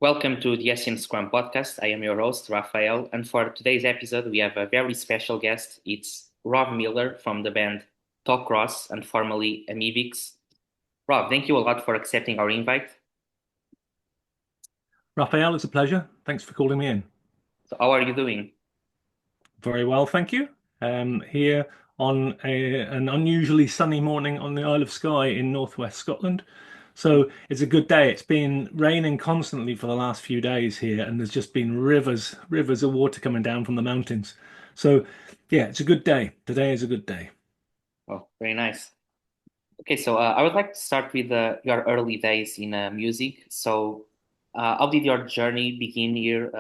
Welcome to the Hessian Scrum podcast. I am your host, Raphael, and for today's episode, we have a very special guest. It's Rob Miller from the band Talk Ross and formerly Amebix. Rob, thank you a lot for accepting our invite. Raphael, it's a pleasure. Thanks for calling me in. So, how are you doing? Very well, thank you. Here on an unusually sunny morning on the Isle of Skye in northwest Scotland. So it's a good day. It's been raining constantly for the last few days here, and there's just been rivers of water coming down from the mountains. So yeah, it's a good day. Today is a good day. Oh, very nice. Okay, so I would like to start with your early days in music. So, how did your journey begin here?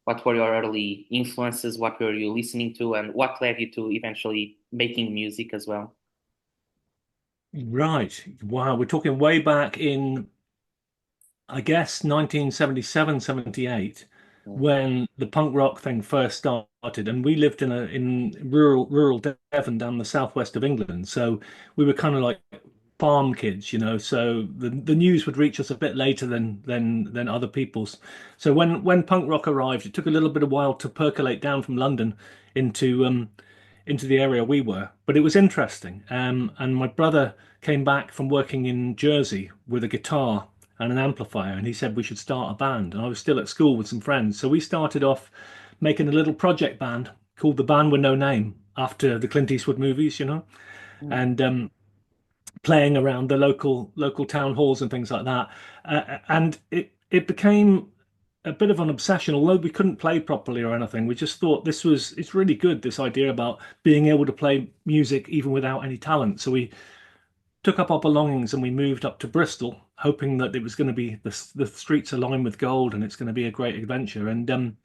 What were your early influences? What were you listening to? And what led you to eventually making music as well? Right. Wow, we're talking way back in I guess 1977, 78, Mm. when the punk rock thing first started, and we lived in rural Devon down the southwest of England. So we were kind of like farm kids, you know. So the news would reach us a bit later than other people's. So when punk rock arrived, it took a little bit of while to percolate down from London into into the area we were, but it was interesting. And my brother came back from working in Jersey with a guitar and an amplifier, and he said we should start a band. And I was still at school with some friends, so we started off making a little project band called the Band with No Name, after the Clint Eastwood movies, you know, Mm. and playing around the local town halls and things like that. And it became a bit of an obsession, although we couldn't play properly or anything. We just thought it's really good, this idea about being able to play music even without any talent. So we took up our belongings and we moved up to Bristol, hoping that it was going to be the streets are lined with gold and it's going to be a great adventure. And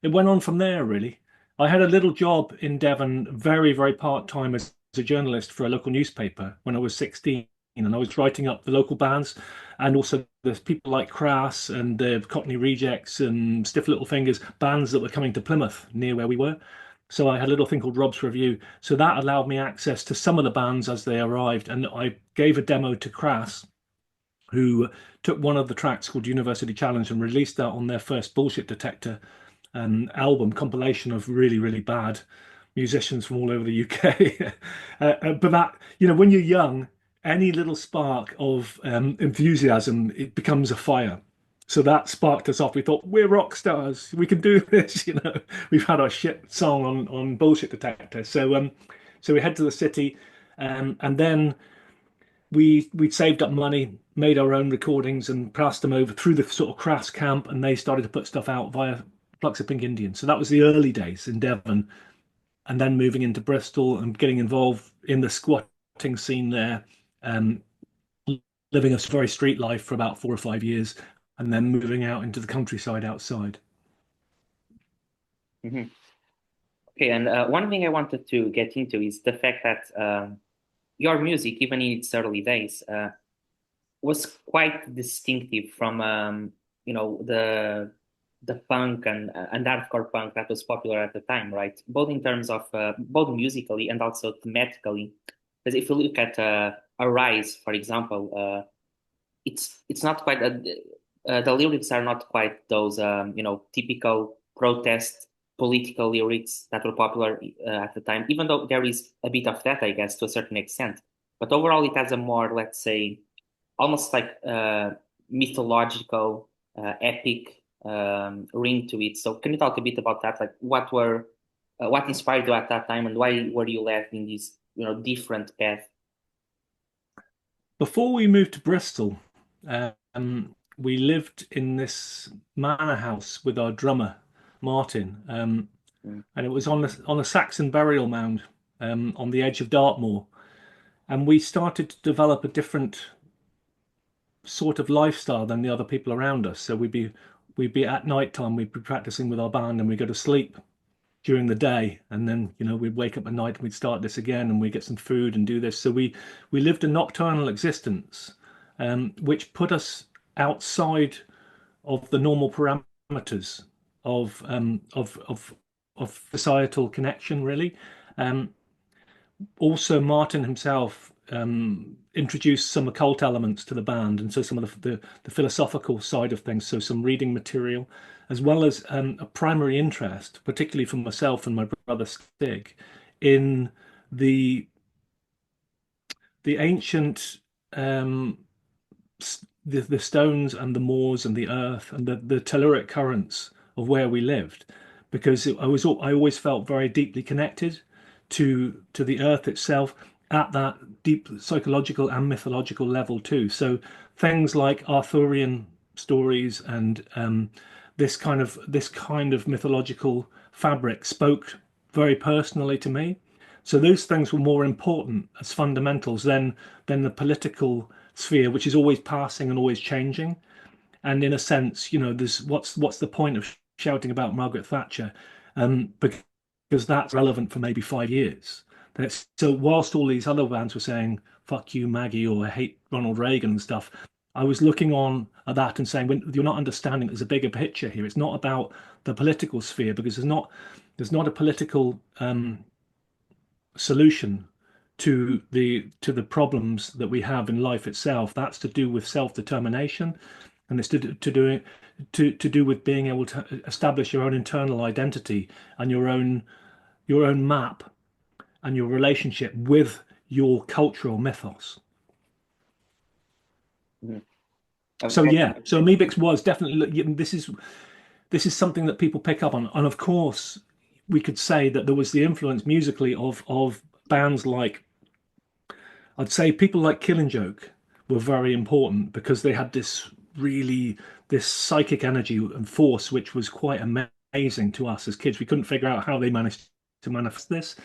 it went on from there, really. I had a little job in Devon, very part-time as a journalist for a local newspaper when I was 16. And I was writing up the local bands, and also there's people like Crass and the Cockney Rejects and Stiff Little Fingers, bands that were coming to Plymouth near where we were. So I had a little thing called Rob's Review. So that allowed me access to some of the bands as they arrived. And I gave a demo to Crass, who took one of the tracks called University Challenge and released that on their first Bullshit Detector album compilation of really bad musicians from all over the UK. But that, you know, when you're young, any little spark of enthusiasm, it becomes a fire. So that sparked us off. We thought, we're rock stars. We can do this. You know, we've had our shit song on Bullshit Detector. So we head to the city, and then we'd saved up money, made our own recordings, and passed them over through the sort of crass camp, and they started to put stuff out via Flux of Pink Indian. So that was the early days in Devon, and then moving into Bristol and getting involved in the squatting scene there, um, living a very street life for about 4 or 5 years, and then moving out into the countryside outside. Mhm. Okay, and one thing I wanted to get into is the fact that your music, even in its early days, was quite distinctive from the punk and hardcore punk that was popular at the time, right? Both in terms of both musically and also thematically. Because if you look at Arise, for example, it's not quite the lyrics are not quite those typical protest political lyrics that were popular at the time. Even though there is a bit of that, I guess, to a certain extent, but overall it has a more, let's say, almost like mythological, epic ring to it. So can you talk a bit about that? Like what inspired you at that time, and why were you led in this different path? Before we moved to Bristol, we lived in this manor house with our drummer, Martin, Mm. and it was on a Saxon burial mound on the edge of Dartmoor. And we started to develop a different sort of lifestyle than the other people around us. So we'd be at night time, we'd be practicing with our band, and we'd go to sleep during the day, and then we'd wake up at night and we'd start this again, and we'd get some food and do this. So we lived a nocturnal existence, which put us outside of the normal parameters of societal connection, really. Also, Martin himself introduced some occult elements to the band, and so some of the philosophical side of things, so some reading material, as well as a primary interest, particularly for myself and my brother Stig, in the ancient the stones and the moors and the earth and the telluric currents of where we lived, because I always felt very deeply connected to the earth itself at that deep psychological and mythological level too. So things like Arthurian stories and this kind of mythological fabric spoke very personally to me. So those things were more important as fundamentals than the political sphere, which is always passing and always changing. And in a sense, there's what's the point of shouting about Margaret Thatcher? Because that's relevant for maybe 5 years. So whilst all these other bands were saying "fuck you, Maggie" or "I hate Ronald Reagan" and stuff, I was looking on at that and saying, "When you're not understanding, there's a bigger picture here. It's not about the political sphere because there's not a political solution to the problems that we have in life itself. That's to do with self-determination, and it's to do with being able to establish your own internal identity and your own map and your relationship with your cultural mythos. Mhm. So Okay. yeah, so Amebix was definitely this is something that people pick up on, and of course we could say that there was the influence musically of bands like, I'd say people like Killing Joke were very important because they had this psychic energy and force which was quite amazing to us as kids. We couldn't figure out how they managed to manifest this.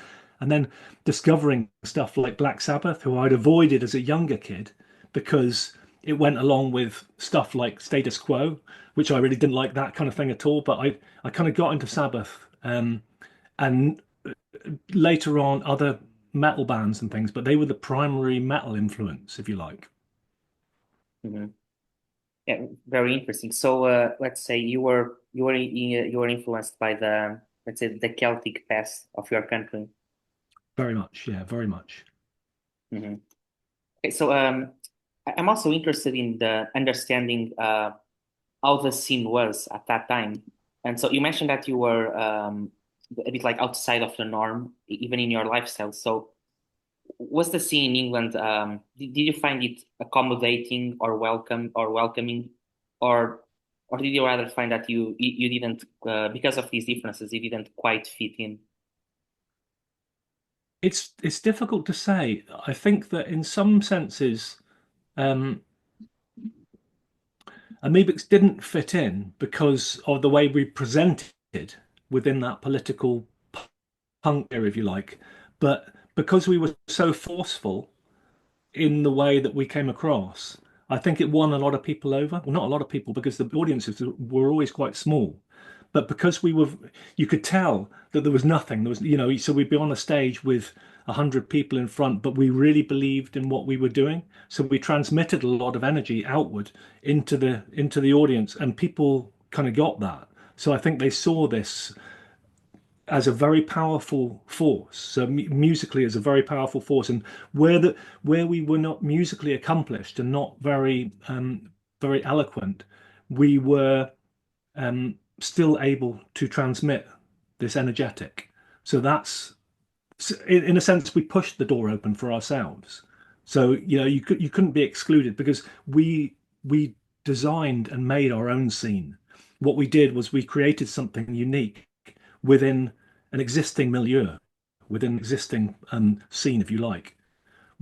And then discovering stuff like Black Sabbath, who I'd avoided as a younger kid because it went along with stuff like Status Quo, which I really didn't like that kind of thing at all. But I kind of got into Sabbath, and later on other metal bands and things, but they were the primary metal influence, if you like. Mhm. Yeah, very interesting. So let's say you were influenced by the, let's say, the Celtic past of your country. Very much, yeah, very much. Mhm. Okay, so I'm also interested in the understanding how the scene was at that time. And so you mentioned that you were a bit like outside of the norm, even in your lifestyle. So was the scene in England, did you find it accommodating or welcoming, or did you rather find that you didn't, because of these differences, you didn't quite fit in? It's difficult to say. I think that in some senses, um, Amebix didn't fit in because of the way we presented within that political punk era, if you like. But because we were so forceful in the way that we came across, I think it won a lot of people over. Well, not a lot of people because the audiences were always quite small. But because you could tell that there was nothing. There was, so we'd be on a stage with 100 people in front, but we really believed in what we were doing. So we transmitted a lot of energy outward into the audience, and people kind of got that. So I think they saw this as a very powerful force. So musically, as a very powerful force, and where we were not musically accomplished and not very eloquent, we were still able to transmit this energetic. So that's in a sense we pushed the door open for ourselves. So you couldn't be excluded because we designed and made our own scene. What we did was we created something unique within an existing milieu, within an existing scene, if you like.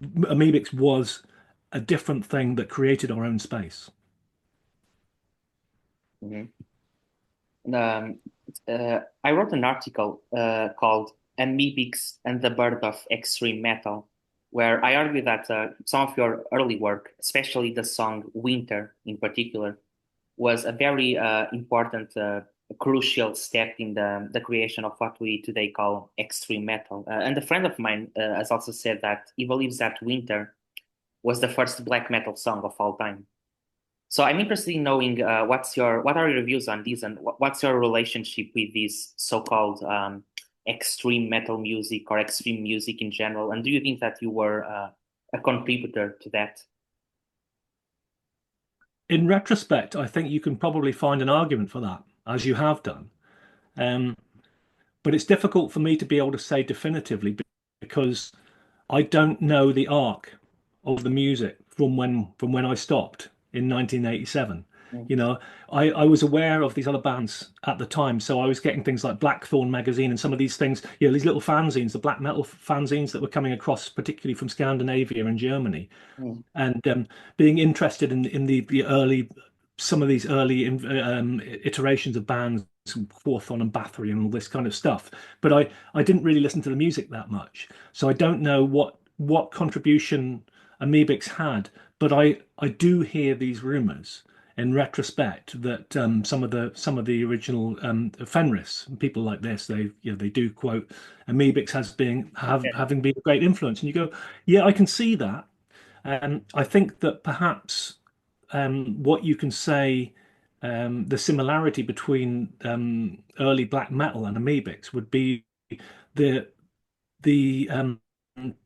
Amebix was a different thing that created our own space. Mhm. Um, I wrote an article called Amebix and the Birth of Extreme Metal, where I argue that some of your early work, especially the song Winter in particular, was a very important, crucial step in the creation of what we today call extreme metal. And a friend of mine has also said that he believes that Winter was the first black metal song of all time. So I'm interested in knowing what are your views on this, and what's your relationship with this so-called extreme metal music or extreme music in general? And do you think that you were a contributor to that. In retrospect, I think you can probably find an argument for that, as you have done. Um, but it's difficult for me to be able to say definitively because I don't know the arc of the music from when I stopped in 1987. Mm, You know, I was aware of these other bands at the time, so I was getting things like Blackthorn magazine and some of these things, these little fanzines, the black metal fanzines that were coming across, particularly from Scandinavia and Germany, mm, and being interested in the early some of these early iterations of bands, Hawthorne and Bathory and all this kind of stuff. But I didn't really listen to the music that much, so I don't know what contribution Amebix had. But I do hear these rumors in retrospect that some of the original Fenris people like this, they do quote Amebix as yeah, having been a great influence, and you go, yeah, I can see that. I think that perhaps what you can say, the similarity between early black metal and Amebix would be the the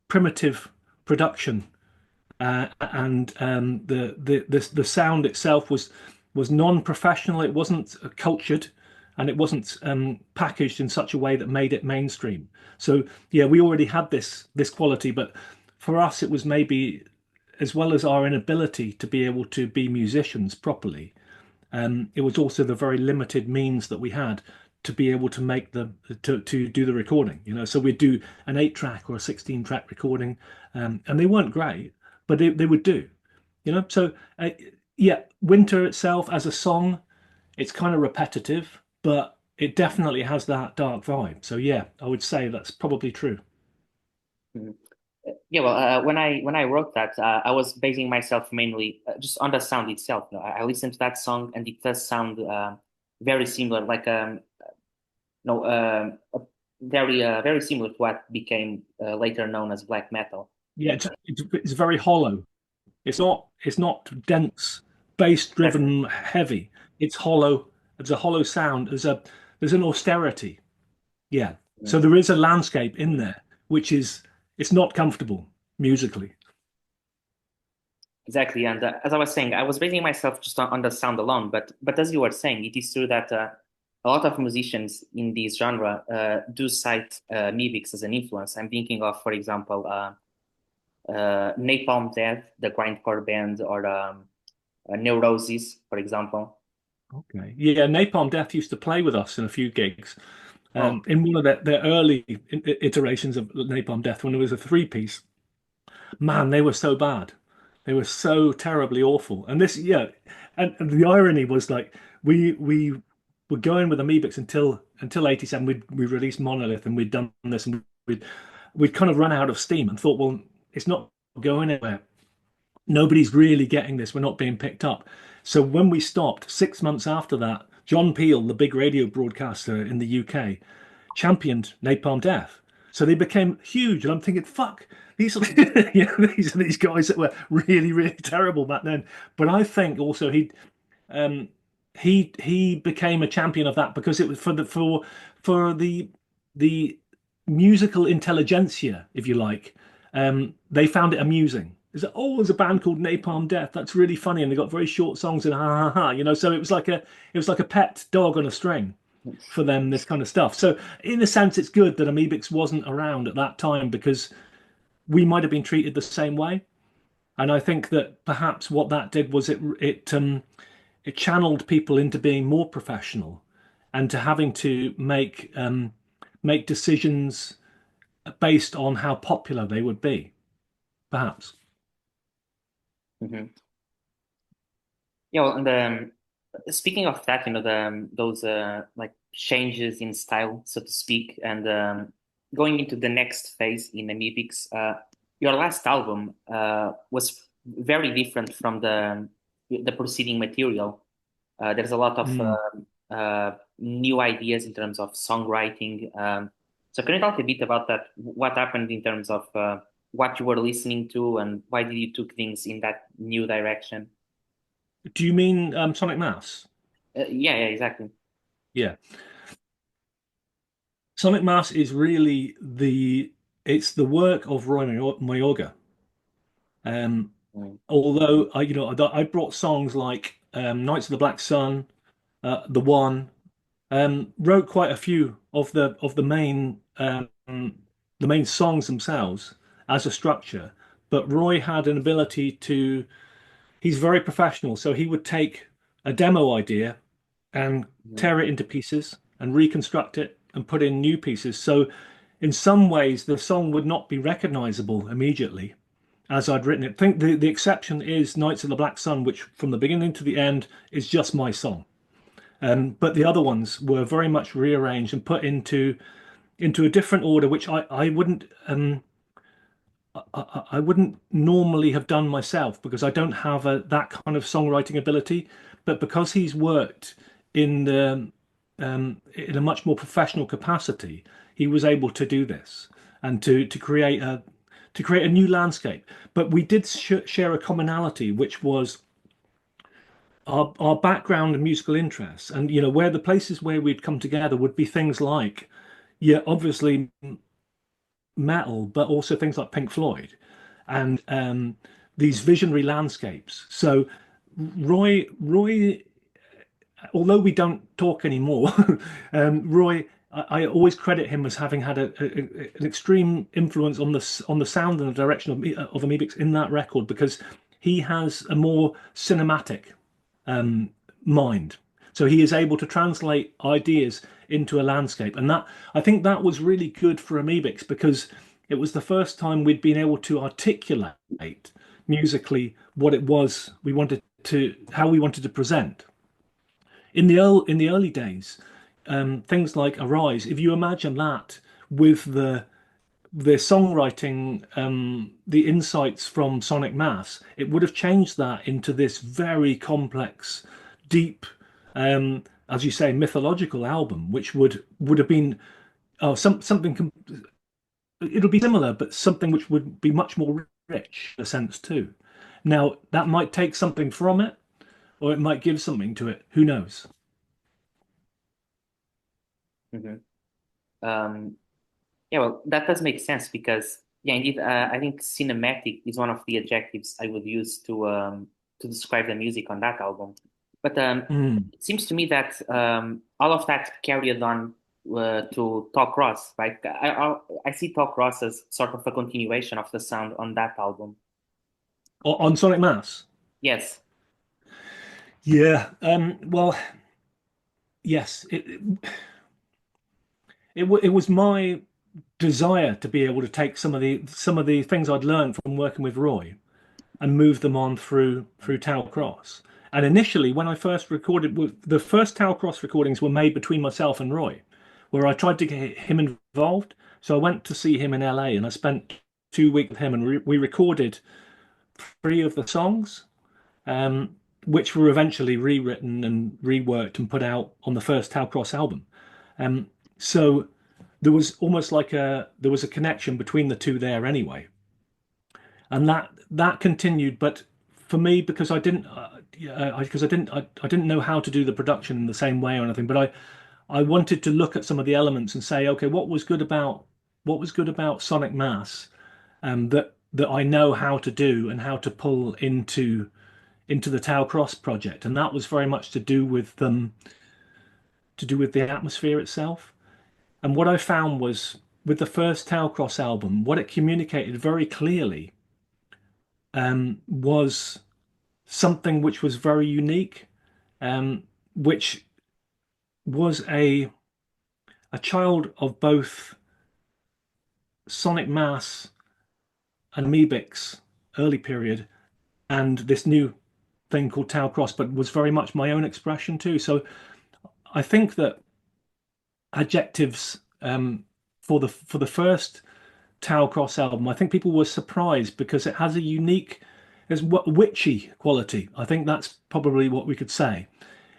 primitive production, and the sound itself was non-professional. It wasn't cultured, and it wasn't packaged in such a way that made it mainstream. So yeah, we already had this quality, but for us, it was maybe, as well as our inability to be able to be musicians properly, it was also the very limited means that we had to be able to make to do the recording. So we'd do an 8-track or a 16-track recording, and they weren't great, but they would do. So yeah, Winter itself as a song, it's kind of repetitive, but it definitely has that dark vibe. So yeah, I would say that's probably true. mm. Yeah, well, when I wrote that, I was basing myself mainly just on the sound itself. I listened to that song, and it does sound very similar, like no, very similar to what became later known as black metal. Yeah, it's very hollow. It's not dense, bass Exactly. driven, heavy. It's hollow. There's a hollow sound. There's an austerity. Yeah. So Mm. there is a landscape in there, which is it's not comfortable musically. Exactly, and as I was saying, I was basing myself just on the sound alone. But as you were saying, it is true that a lot of musicians in this genre do cite Mivix as an influence. I'm thinking of, for example, Napalm Death, the grindcore band, or Neurosis, for example. Okay. Yeah, Napalm Death used to play with us in a few gigs. Oh, In one of their early iterations of Napalm Death, when it was a three-piece, man, they were so bad. They were so terribly awful. And this, yeah, and the irony was like we were going with Amebix until 87. We released Monolith and we'd done this and we'd kind of run out of steam and thought, well, it's not going anywhere. Nobody's really getting this. We're not being picked up. So when we stopped, 6 months after that, John Peel, the big radio broadcaster in the UK, championed Napalm Death. So they became huge. And I'm thinking, fuck, these are these are these guys that were really, really terrible back then. But I think also um, he became a champion of that because it was for the musical intelligentsia, if you like. They found it amusing. It's like, oh, there's a band called Napalm Death. That's really funny, and they got very short songs and ha ha ha. So it was like a pet dog on a string for them, this kind of stuff. So in a sense, it's good that Amebix wasn't around at that time because we might have been treated the same way. And I think that perhaps what that did was it channeled people into being more professional and to having to make decisions based on how popular they would be, perhaps. mhm. Yeah. Well, and speaking of that, those like changes in style, so to speak, and going into the next phase in Amebix, your last album was very different from the preceding material. There's a lot of Mm. new ideas in terms of songwriting. So can you talk a bit about that? What happened in terms of what you were listening to, and why did you took things in that new direction? Do you mean Sonic Mass? Yeah, yeah, exactly. Yeah. Sonic Mass is really it's the work of Roy Mayorga. Mm. Although I brought songs like Knights of the Black Sun, The One, wrote quite a few of the main songs themselves as a structure. But Roy had an ability to, he's very professional, so he would take a demo idea and Mhm. tear it into pieces and reconstruct it and put in new pieces. So in some ways, the song would not be recognizable immediately as I'd written it. I think the exception is Knights of the Black Sun, which from the beginning to the end is just my song. But the other ones were very much rearranged and put into a different order, which I wouldn't normally have done myself because I don't have that kind of songwriting ability. But because he's worked in in a much more professional capacity, he was able to do this and to create a new landscape. But we did share a commonality, which was our background and musical interests, and where the places where we'd come together would be things like, yeah, obviously metal, but also things like Pink Floyd and these visionary landscapes. So Roy, although we don't talk anymore, Roy, I always credit him as having had an extreme influence on the sound and the direction of Amebix in that record because he has a more cinematic um, mind. So he is able to translate ideas into a landscape, and that I think that was really good for Amebix because it was the first time we'd been able to articulate musically what it was we wanted to, how we wanted to present. In the early days, things like Arise, if you imagine that with the songwriting, the insights from Sonic Mass, it would have changed that into this very complex, deep, as you say, mythological album, which would have been something. It'll be similar, but something which would be much more rich in a sense too. Now that might take something from it, or it might give something to it. Who knows? Mhm. Um, yeah, well, that does make sense because, yeah, indeed, I think cinematic is one of the adjectives I would use to describe the music on that album. But Mm. it seems to me that all of that carried on to Talk Ross, right? I see Talk Ross as sort of a continuation of the sound on that album. On Sonic Mass? Yes. Yeah. Well, yes. It was my desire to be able to take some of the things I'd learned from working with Roy and move them on through Tau Cross. And initially, when I first recorded, the first Tau Cross recordings were made between myself and Roy, where I tried to get him involved. So I went to see him in LA, and I spent 2 weeks with him, and we recorded three of the songs, um, which were eventually rewritten and reworked and put out on the first Tau Cross album. Um, so there was almost like there was a connection between the two there anyway, and that continued. But for me, because I didn't know how to do the production in the same way or anything, but I wanted to look at some of the elements and say, okay, what was good about Sonic Mass, that I know how to do and how to pull into the Tau Cross project, and that was very much to do with the atmosphere itself. And what I found was with the first Tau Cross album, what it communicated very clearly was something which was very unique, which was a child of both Sonic Mass and Amebix early period and this new thing called Tau Cross, but was very much my own expression too. So I think that adjectives for the first Tau Cross album, I think people were surprised because it has a unique, there's witchy quality. I think that's probably what we could say.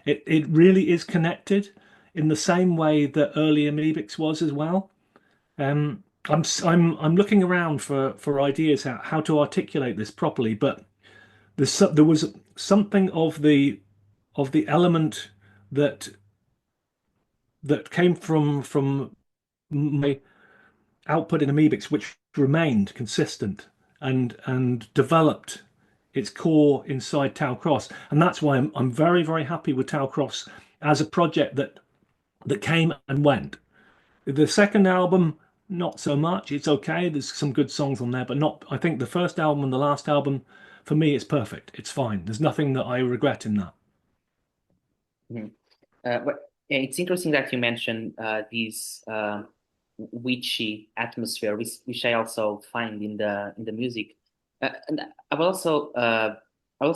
It really is connected in the same way that early Amebix was as well. I'm looking around for ideas how to articulate this properly, but there was something of the element that came from my output in Amebix, which remained consistent. and developed its core inside Tau Cross. And that's why I'm very, very happy with Tau Cross as a project that came and went. The second album, not so much. It's okay. There's some good songs on there, but not. I think the first album and the last album, for me, it's perfect. It's fine. There's nothing that I regret in that. Mhm. But yeah, it's interesting that you mentioned this witchy atmosphere, which I also find in the music. And I would also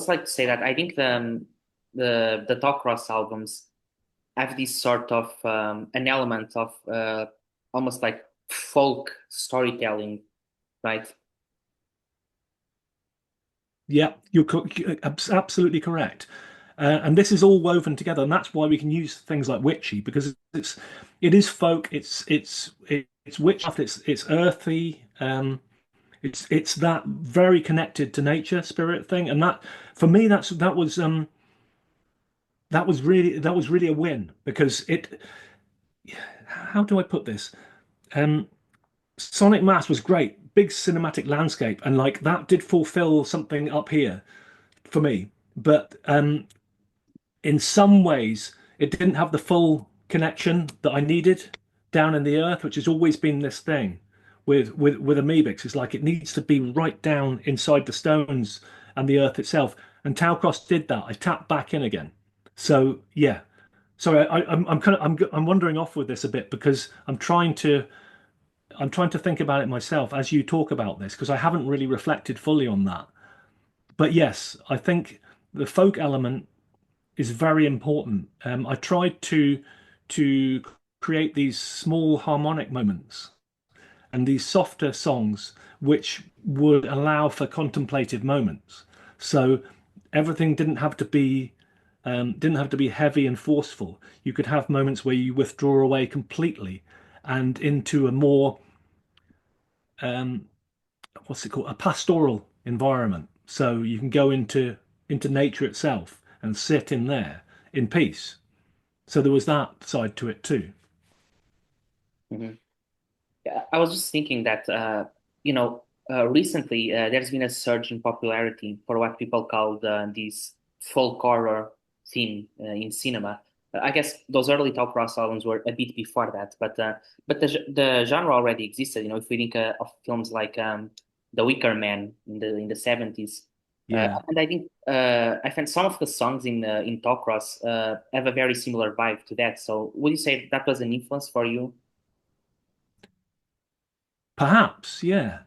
like to say that I think the Talk Cross albums have this sort of an element of almost like folk storytelling, right? Yeah, you're absolutely correct. And this is all woven together, and that's why we can use things like witchy because it is folk. It's witchcraft. It's earthy. It's that very connected to nature spirit thing, and that for me that was really a win because it. How do I put this? Um, Sonic Mass was great, big cinematic landscape, and like that did fulfill something up here for me. But in some ways, it didn't have the full connection that I needed down in the earth, which has always been this thing with Amebix. It's like it needs to be right down inside the stones and the earth itself. And Taucross did that. I tapped back in again. So yeah. Sorry, I'm kind of I'm wandering off with this a bit because I'm trying to think about it myself as you talk about this because I haven't really reflected fully on that. But yes, I think the folk element is very important. I tried to create these small harmonic moments and these softer songs which would allow for contemplative moments. So everything didn't have to be heavy and forceful. You could have moments where you withdraw away completely and into a more um, what's it called? A pastoral environment. So you can go into nature itself and sit in there in peace. So there was that side to it too. Mhm. Yeah, I was just thinking that recently there's been a surge in popularity for what people call this folk horror theme in cinema. I guess those early Top Ross albums were a bit before that, but the genre already existed. You know, if we think of films like The Wicker Man in the 70s, Yeah. and I think I find some of the songs in Talk Ross have a very similar vibe to that. So would you say that was an influence for you? Perhaps, yeah.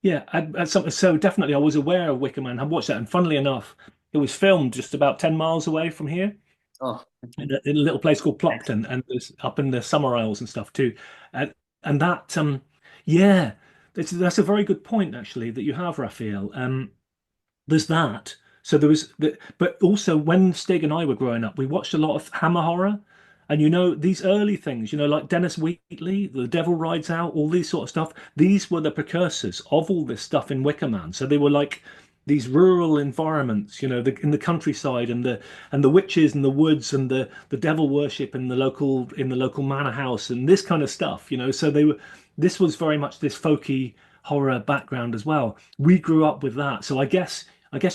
Yeah, so definitely I was aware of Wicker Man. I watched that, and funnily enough, it was filmed just about 10 miles away from here Oh, in a little place called nice. Plopton, and there's up in the Summer Isles and stuff too. And that, yeah, that's a very good point actually that you have, Raphael. There's that. So there was the, but also when Stig and I were growing up, we watched a lot of Hammer horror. And these early things, like Dennis Wheatley, The Devil Rides Out, all these sort of stuff, these were the precursors of all this stuff in Wicker Man. So they were like these rural environments, in the countryside and the witches and the woods and the devil worship in the local manor house and this kind of stuff, So this was very much this folky horror background as well. We grew up with that. So I guess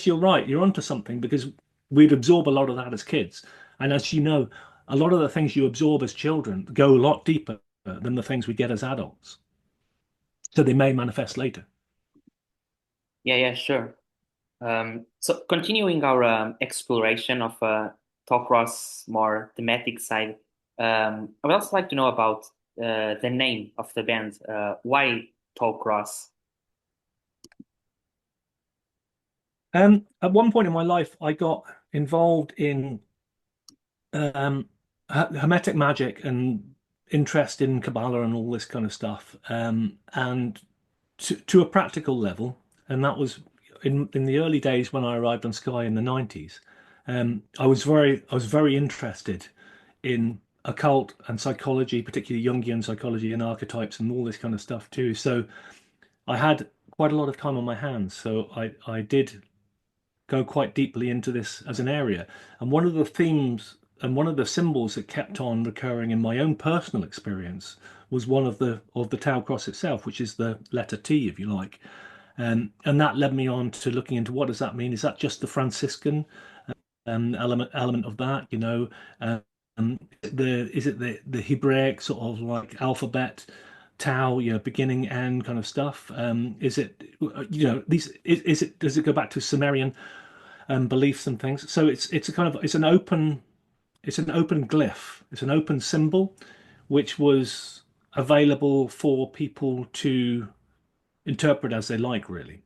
you're right. You're onto something because we'd absorb a lot of that as kids. And as you know, a lot of the things you absorb as children go a lot deeper than the things we get as adults. So they may manifest later. Yeah, yeah, sure. So continuing our exploration of Talkross more thematic side, I would also like to know about the name of the band. Why Talkross? At one point in my life, I got involved in um, Hermetic magic and interest in Kabbalah and all this kind of stuff. And to a practical level, and that was in the early days when I arrived on Sky in the 90s. I was very interested in occult and psychology, particularly Jungian psychology and archetypes and all this kind of stuff too. So I had quite a lot of time on my hands. So I did go quite deeply into this as an area. And one of the themes one of the symbols that kept on recurring in my own personal experience was one of the Tau cross itself, which is the letter T, if you like. And that led me on to looking into what does that mean? Is that just the Franciscan element of that? Is it the Hebraic sort of like alphabet, Tau, beginning end kind of stuff? Is it these is it does it go back to Sumerian beliefs and things? So it's a kind of it's an open glyph, it's an open symbol, which was available for people to interpret as they like, really.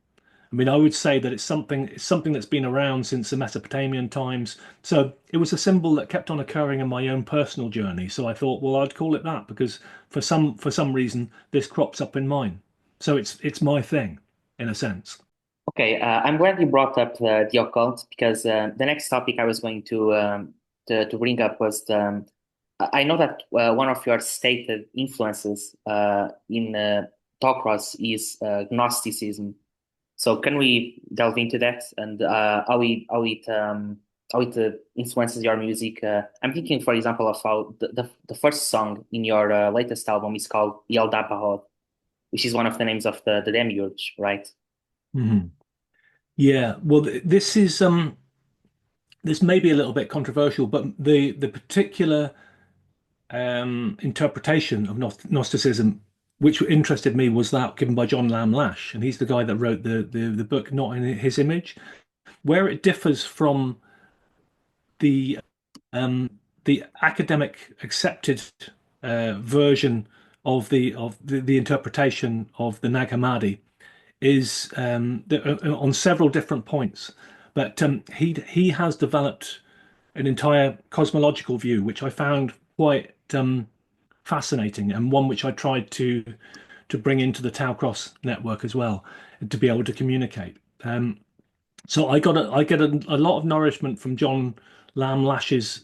I mean, I would say that it's something that's been around since the Mesopotamian times. So it was a symbol that kept on occurring in my own personal journey. So I thought, well, I'd call it that because for some reason this crops up in mine. So it's my thing in a sense. Okay, I'm glad you brought up the occult because the next topic I was going to bring up was I know that one of your stated influences in Tokros is Gnosticism. So can we delve into that and how it influences your music? I'm thinking, for example, of how the first song in your latest album is called Yaldabaoth, which is one of the names of the demiurge, right? Mhm. Yeah, well, this may be a little bit controversial, but the particular interpretation of Gnosticism, which interested me, was that given by John Lamb Lash, and he's the guy that wrote the book Not in His Image, where it differs from the um, the academic accepted version of the interpretation of the Nag Hammadi is on several different points, but he has developed an entire cosmological view, which I found quite fascinating, and one which I tried to bring into the Tau Cross network as well, to be able to communicate. So I get a lot of nourishment from John Lamb Lash's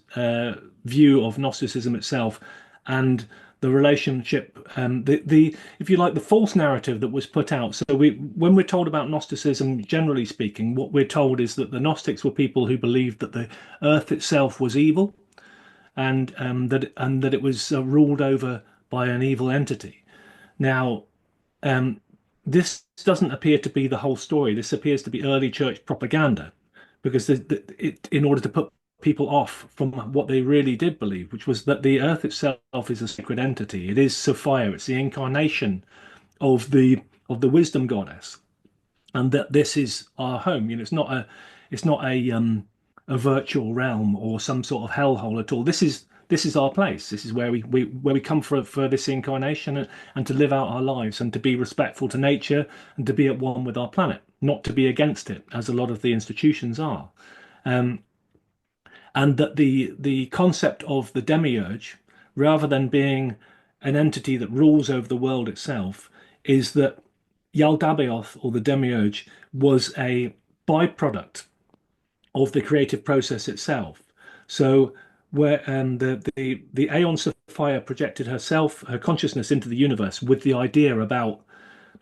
view of Gnosticism itself, and the relationship, the if you like, the false narrative that was put out. So when we're told about Gnosticism, generally speaking, what we're told is that the Gnostics were people who believed that the earth itself was evil, and that it was ruled over by an evil entity. Now, um, this doesn't appear to be the whole story. This appears to be early church propaganda, because in order to put people off from what they really did believe, which was that the earth itself is a sacred entity. It is Sophia. It's the incarnation of the wisdom goddess, and that this is our home. It's not a virtual realm or some sort of hellhole at all. This is our place. This is where we come for this incarnation, and to live out our lives and to be respectful to nature and to be at one with our planet, not to be against it, as a lot of the institutions are. Um, and that the concept of the demiurge, rather than being an entity that rules over the world itself, is that Yaldabaoth, or the demiurge, was a byproduct of the creative process itself. So where the Aeon Sophia projected her consciousness into the universe with the idea about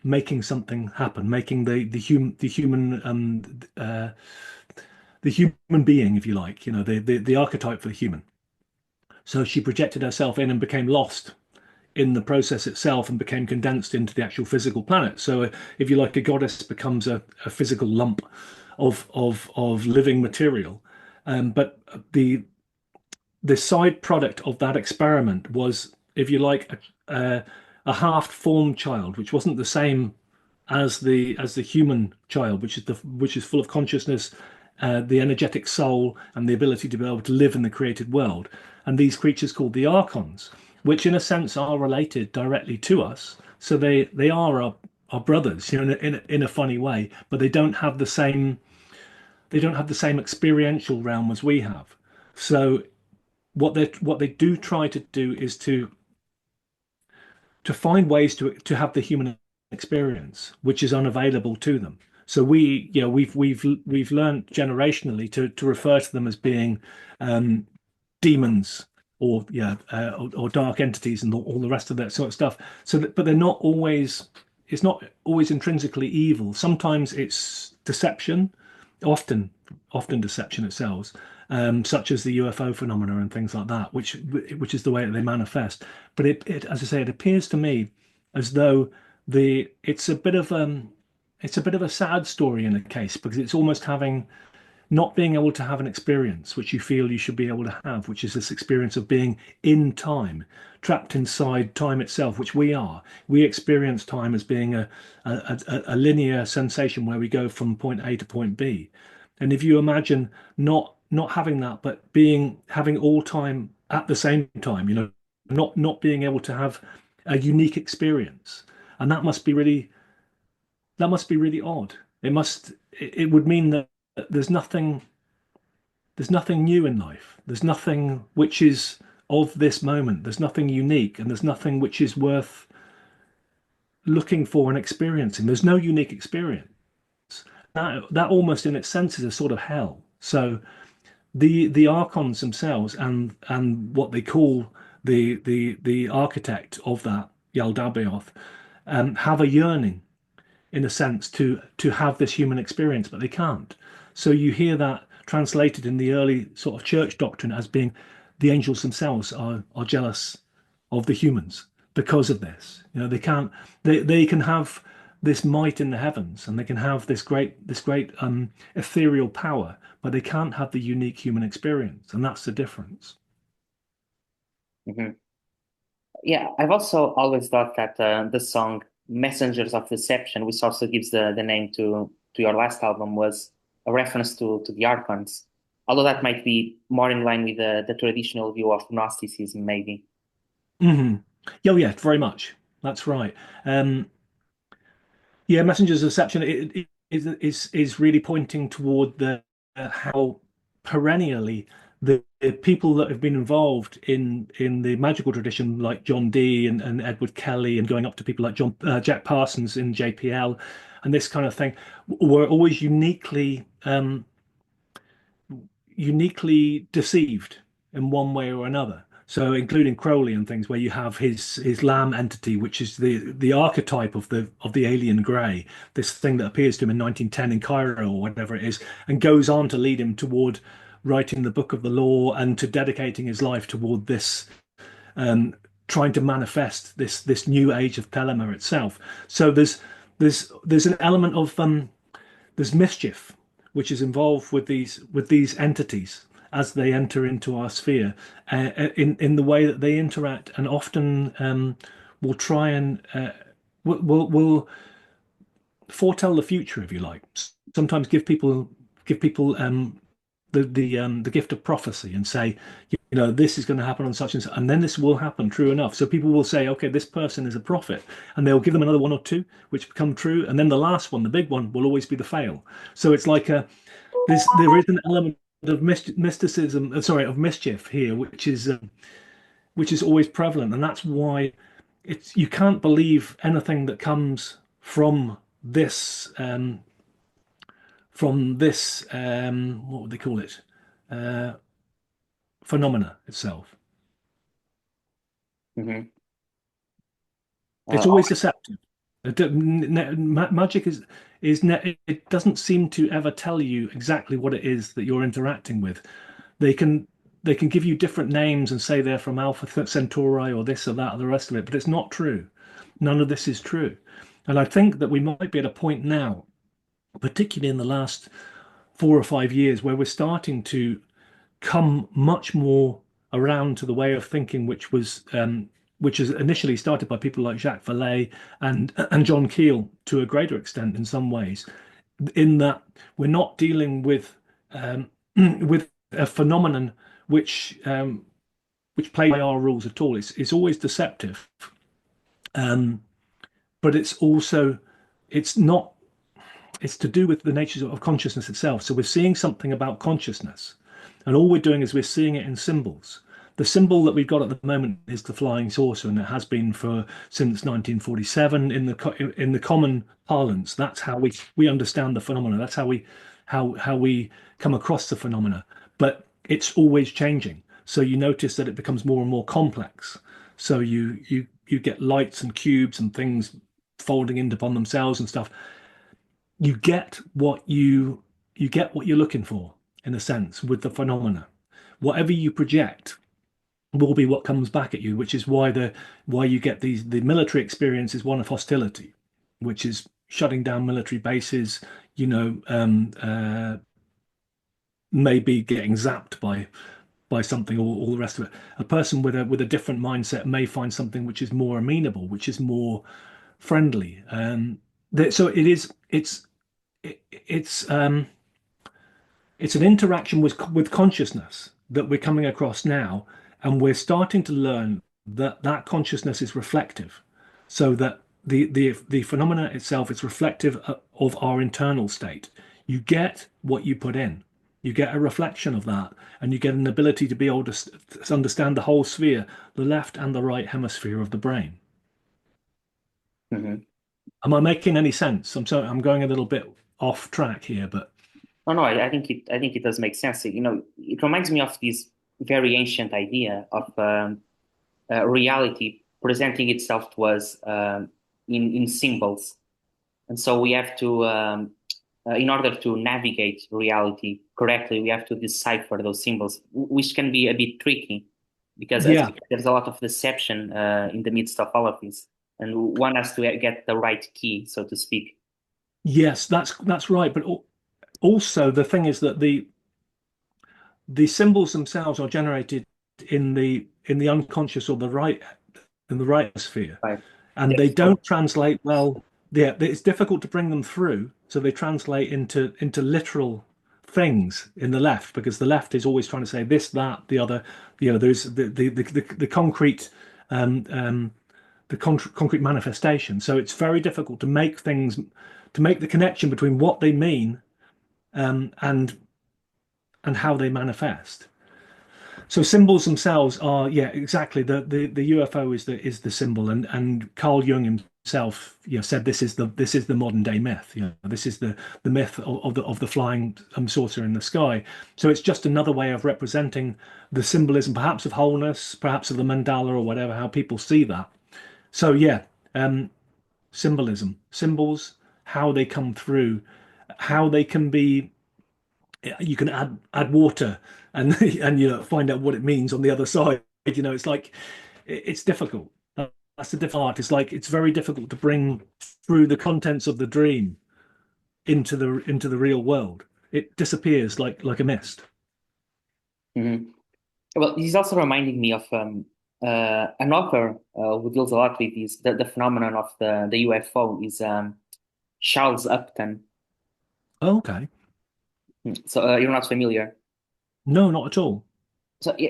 making something happen, making the human being, if you like, the archetype for the human. So she projected herself in and became lost in the process itself and became condensed into the actual physical planet. So if you like, a goddess becomes a physical lump of living material. But the side product of that experiment was, if you like, a half-formed child, which wasn't the same as the human child, which is full of consciousness, the energetic soul, and the ability to be able to live in the created world. And these creatures called the archons, which in a sense are related directly to us. So they are our brothers, in a funny way, but they don't have the same experiential realm as we have. So what they do try to do is to find ways to have the human experience, which is unavailable to them. So we've learned generationally to refer to them as being demons, or or dark entities, and all the rest of that sort of stuff. But they're not always. It's not always intrinsically evil. Sometimes it's deception, often deception itself, such as the UFO phenomena and things like that, which is the way that they manifest. But as I say, it appears to me as though the it's a bit of a sad story in a case because it's almost having not being able to have an experience which you feel you should be able to have, which is this experience of being in time, trapped inside time itself, which we are. We experience time as being a linear sensation where we go from point A to point B. And if you imagine not having that, but having all time at the same time, not being able to have a unique experience, and that must be really odd. It would mean that there's nothing there's nothing new in life. There's nothing which is of this moment. There's nothing unique, and there's nothing which is worth looking for and experiencing. There's no unique experience. That almost in its sense is a sort of hell. So the archons themselves and what they call the architect of that, Yaldabaoth, have a yearning in a sense to have this human experience, but they can't. So you hear that translated in the early sort of church doctrine as being the angels themselves are jealous of the humans because of this. They can't they can have this might in the heavens and they can have this great ethereal power, but they can't have the unique human experience, and that's the difference. Mhm. Yeah, I've also always thought that the song "Messengers of Deception," which also gives the name to your last album, was a reference to the archons. Although that might be more in line with the traditional view of Gnosticism, maybe. Hmm. Oh yeah, very much. That's right. Yeah, Messenger's Deception is really pointing toward the how perennially the people that have been involved in the magical tradition, like John Dee and Edward Kelly, and going up to people like Jack Parsons in JPL, and this kind of thing, were always uniquely deceived in one way or another. So, including Crowley and things, where you have his lamb entity, which is the archetype of the alien grey, this thing that appears to him in 1910 in Cairo or whatever it is, and goes on to lead him toward writing the Book of the Law and to dedicating his life toward this, trying to manifest this new age of Telema itself. So there's an element of there's mischief which is involved with these entities as they enter into our sphere, in the way that they interact, and often will try and will foretell the future, if you like. Sometimes give people the gift of prophecy and say, this is going to happen on such and such, and then this will happen, true enough. So people will say, okay, this person is a prophet, and they'll give them another one or two which become true, and then the last one, the big one, will always be the fail. So it's like there is an element of mysticism, sorry, of mischief here, which is always prevalent, and that's why it's you can't believe anything that comes from this what would they call it, uh, phenomena itself. Mhm. It's Oh, always deceptive. Magic it doesn't seem to ever tell you exactly what it is that you're interacting with. They can they can give you different names and say they're from Alpha Centauri or this or that or the rest of it, but it's not true. None of this is true. And I think that we might be at a point now, particularly in the last 4 or 5 years, where we're starting to come much more around to the way of thinking, which is initially started by people like Jacques Vallée and John Keel to a greater extent in some ways, in that we're not dealing with with a phenomenon which play by our rules at all. It's always deceptive, um, but it's not it's to do with the nature of consciousness itself. So we're seeing something about consciousness, and all we're doing is we're seeing it in symbols. The symbol that we've got at the moment is the flying saucer, and it has been for since 1947 in the common parlance. That's how we understand the phenomena. That's how we come across the phenomena. But it's always changing. So you notice that it becomes more and more complex. So you get lights and cubes and things folding in upon themselves and stuff. You get what you're looking for, in a sense, with the phenomena. Whatever you project will be what comes back at you, which is why you get the military experience is one of hostility, which is shutting down military bases, maybe getting zapped by something, or all the rest of it. A person with a different mindset may find something which is more amenable, which is more friendly. So it's an interaction with consciousness that we're coming across now, and we're starting to learn that that consciousness is reflective, so that the phenomena itself is reflective of our internal state. You get what you put in. You get a reflection of that, and you get an ability to be able to understand the whole sphere, the left and the right hemisphere of the brain. Hmm. Am I making any sense? I'm going a little bit off track here, but No, no, I think it does make sense. It reminds me of this very ancient idea of reality presenting itself to us in symbols, and so we have to, in order to navigate reality correctly, we have to decipher those symbols, which can be a bit tricky because as yeah, there's a lot of deception in the midst of all of this, and one has to get the right key, so to speak. yes, that's right. But also the thing is that the symbols themselves are generated in the unconscious, or the right in the right sphere, Right. and they Yes. So, don't translate well. Yeah, it's difficult to bring them through, so they translate into literal things in the left, because the left is always trying to say this, that, the other. There's the concrete, um, um, concrete manifestation. So it's very difficult to make things, to make the connection between what they mean, and how they manifest. So symbols themselves are, yeah, exactly. The UFO is the symbol, and Carl Jung himself, said this is the modern day myth. This is the myth of the flying saucer in the sky. So it's just another way of representing the symbolism, perhaps of wholeness, perhaps of the mandala, or whatever, how people see that. So yeah, symbolism, symbols, how they come through, how they can be. You can add water and and find out what it means on the other side. It's like it's difficult. That's the difficult part. It's like it's very difficult to bring through the contents of the dream into the real world. It disappears like a mist. mhm. Well, this is also reminding me of an author who deals a lot with the phenomenon of the UFO is Charles Upton. Oh, okay. So you're not familiar. No, not at all. So yeah,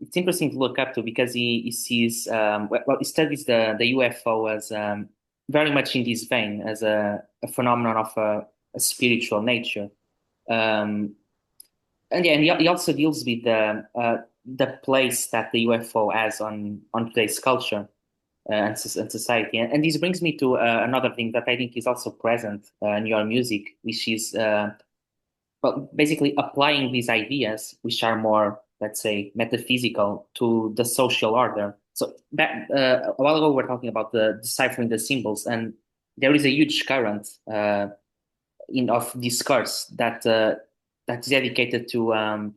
it's interesting to look up to because he sees he studies the UFO as very much in this vein as a phenomenon of a spiritual nature. Um, and yeah, and he also deals with the place that the UFO has on today's culture and society. And this brings me to another thing that I think is also present in your music, which is basically applying these ideas, which are more, let's say, metaphysical, to the social order. So a while ago, we were talking about the deciphering the symbols, and there is a huge current in of discourse that's dedicated to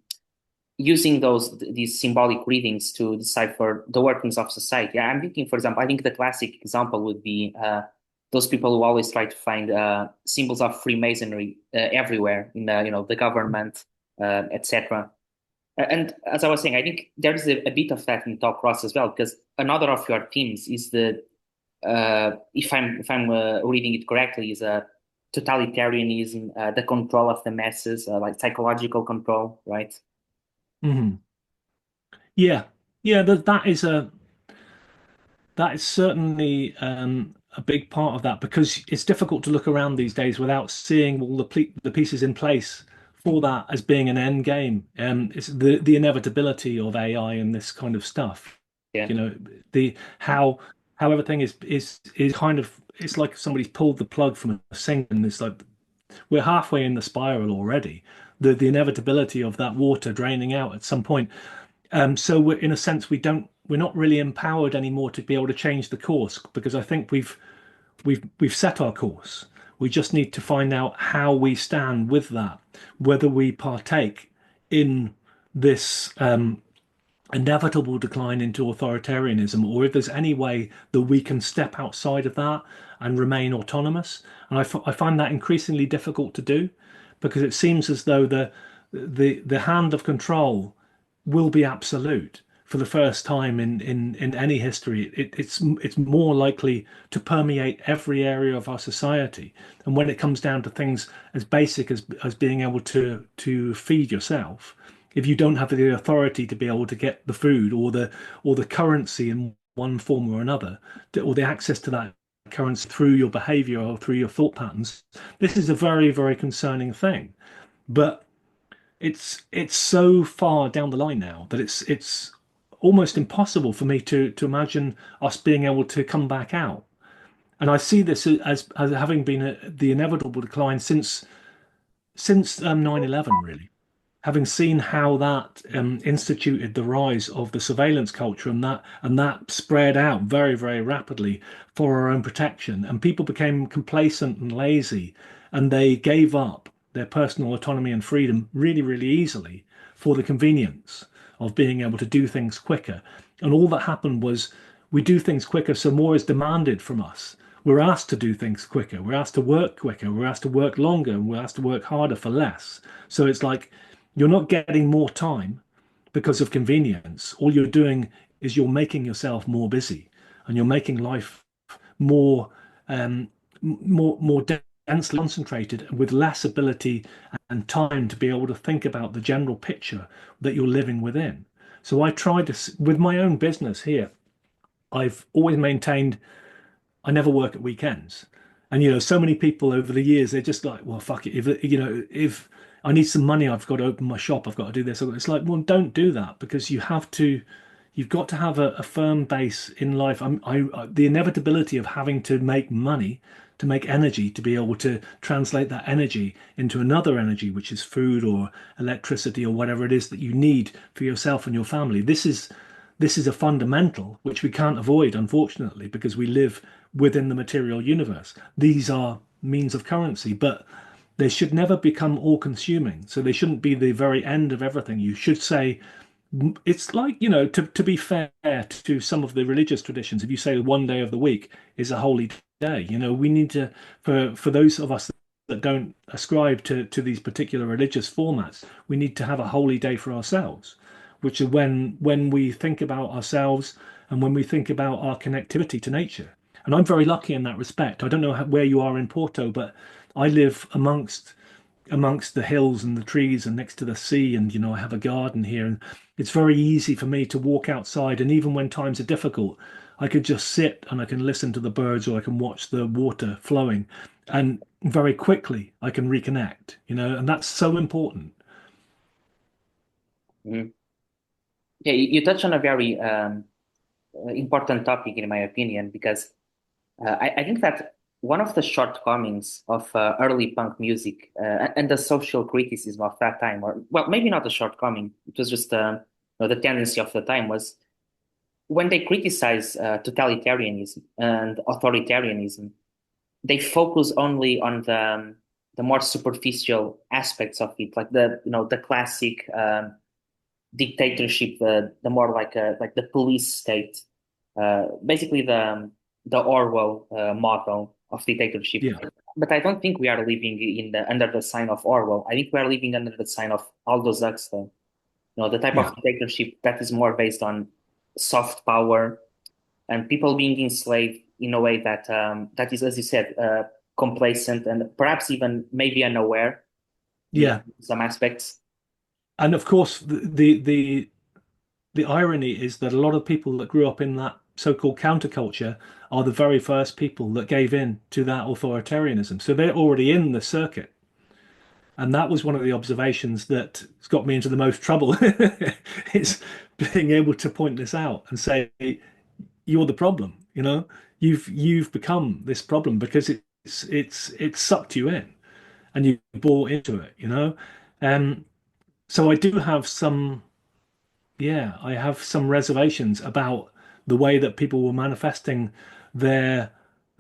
using these symbolic readings to decipher the workings of society. I'm thinking, for example, I think the classic example would be those people who always try to find symbols of Freemasonry everywhere in the government, etc. And as I was saying, I think there is a bit of that in Talk Ross as well, because another of your themes is if I'm reading it correctly, is totalitarianism, the control of the masses, like psychological control, right? Hmm. Yeah, yeah. That is certainly a big part of that, because it's difficult to look around these days without seeing all the pieces in place for that as being an end game. It's the inevitability of AI and this kind of stuff. Yeah. You know, the how everything is kind of, it's like somebody's pulled the plug from a sink, and it's like we're halfway in the spiral already. The inevitability of that water draining out at some point. So we're, in a sense, we're not really empowered anymore to be able to change the course, because I think we've set our course. We just need to find out how we stand with that, whether we partake in this inevitable decline into authoritarianism, or if there's any way that we can step outside of that and remain autonomous. And I find that increasingly difficult to do because it seems as though the hand of control will be absolute for the first time in any history. It's more likely to permeate every area of our society. And when it comes down to things as basic as being able to feed yourself, if you don't have the authority to be able to get the food or the currency in one form or another, or the access to that currency through your behavior or through your thought patterns, this is a very, very concerning thing. But it's so far down the line now that it's almost impossible for me to imagine us being able to come back out. And I see this as having been the inevitable decline since 9/11, really, having seen how that instituted the rise of the surveillance culture, and that spread out very, very rapidly for our own protection, and people became complacent and lazy, and they gave up their personal autonomy and freedom really, really easily for the convenience of being able to do things quicker. And all that happened was we do things quicker, so more is demanded from us. We're asked to do things quicker. We're asked to work quicker. We're asked to work longer, and we're asked to work harder for less. So it's like you're not getting more time because of convenience. All you're doing is you're making yourself more busy, and you're making life more more densely concentrated with less ability and time to be able to think about the general picture that you're living within. So I try to, with my own business here, I've always maintained I never work at weekends. And so many people over the years, they're just like, well, fuck it. If I need some money, I've got to open my shop, I've got to do this. It's like, well, don't do that, because you've got to have a firm base in life. The inevitability of having to make money, to make energy, to be able to translate that energy into another energy, which is food or electricity or whatever it is that you need for yourself and your family. This is a fundamental which we can't avoid, unfortunately, because we live within the material universe. These are means of currency, but they should never become all-consuming. So they shouldn't be the very end of everything. You should say, it's like, to be fair to some of the religious traditions, if you say one day of the week is a holy day, we need to, for those of us that don't ascribe to these particular religious formats, we need to have a holy day for ourselves, which is when we think about ourselves and when we think about our connectivity to nature. And I'm very lucky in that respect. I don't know where you are in Porto, but I live amongst the hills and the trees and next to the sea, and I have a garden here, and it's very easy for me to walk outside, and even when times are difficult, I could just sit and I can listen to the birds, or I can watch the water flowing, and very quickly I can reconnect, and that's so important. Mhm. Yeah, you touch on a very important topic, in my opinion, because I think that one of the shortcomings of early punk music and the social criticism of that time, or well, maybe not a shortcoming, it was just the tendency of the time, was when they criticize totalitarianism and authoritarianism, they focus only on the more superficial aspects of it, like the classic dictatorship, the more like the police state, basically the Orwell model of dictatorship. Yeah, But I don't think we are living under the sign of Orwell. I think we are living under the sign of Aldous Huxley. The type yeah. of dictatorship that is more based on soft power and people being enslaved in a way that is, as you said, complacent and perhaps even maybe unaware in Yeah. some aspects. And of course, the irony is that a lot of people that grew up in that so-called counterculture are the very first people that gave in to that authoritarianism. So they're already in the circuit. And that was one of the observations that has got me into the most trouble is being able to point this out and say, you're the problem, you've become this problem because it's sucked you in and you bought into it. Um, so I do have some Yeah, I have some reservations about the way that people were manifesting their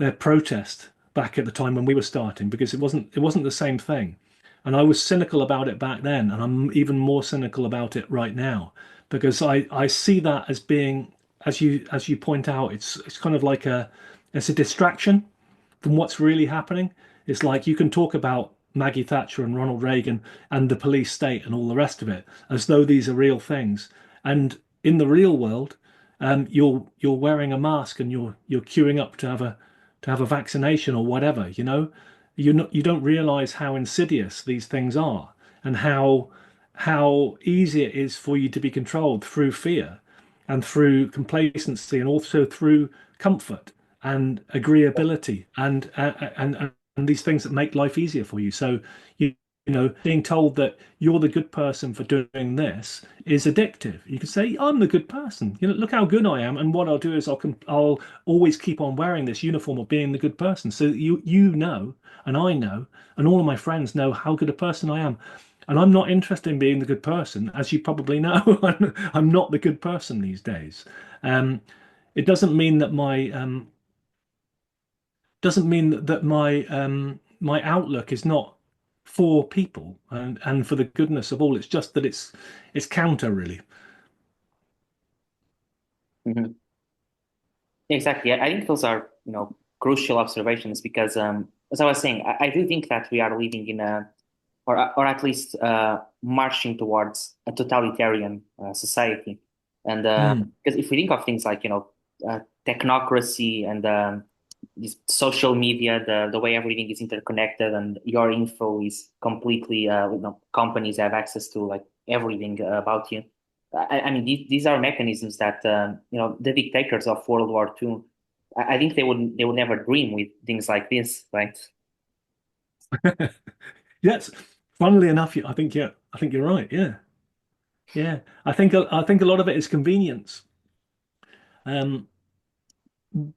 their protest back at the time when we were starting because it wasn't the same thing. And I was cynical about it back then, and I'm even more cynical about it right now because I see that as being, as you point out, it's kind of like it's a distraction from what's really happening. It's like you can talk about Maggie Thatcher and Ronald Reagan and the police state and all the rest of it as though these are real things. And in the real world, you're wearing a mask and you're queuing up to have a vaccination or whatever. You don't realize how insidious these things are and how easy it is for you to be controlled through fear and through complacency and also through comfort and agreeability and these things that make life easier for you. So being told that you're the good person for doing this is addictive. You can say, I'm the good person. Look how good I am. And what I'll do is I'll always keep on wearing this uniform of being the good person. So you know, and I know, and all of my friends know how good a person I am. And I'm not interested in being the good person, as you probably know. I'm not the good person these days. It doesn't mean that my outlook is not for people and for the goodness of all. It's just that it's counter really. Mhm. Exactly. I think those are, crucial observations because, as I was saying, I do think that we are living in or at least marching towards a totalitarian society. And Mm. because if we think of things like, technocracy and this social media, the way everything is interconnected and your info is completely, companies have access to like everything about you. I mean, these are mechanisms that, the dictators of World War II, I think they would never dream with things like this, right? Yes, funnily enough, I think you're right. Yeah, yeah. I think a lot of it is convenience. Um,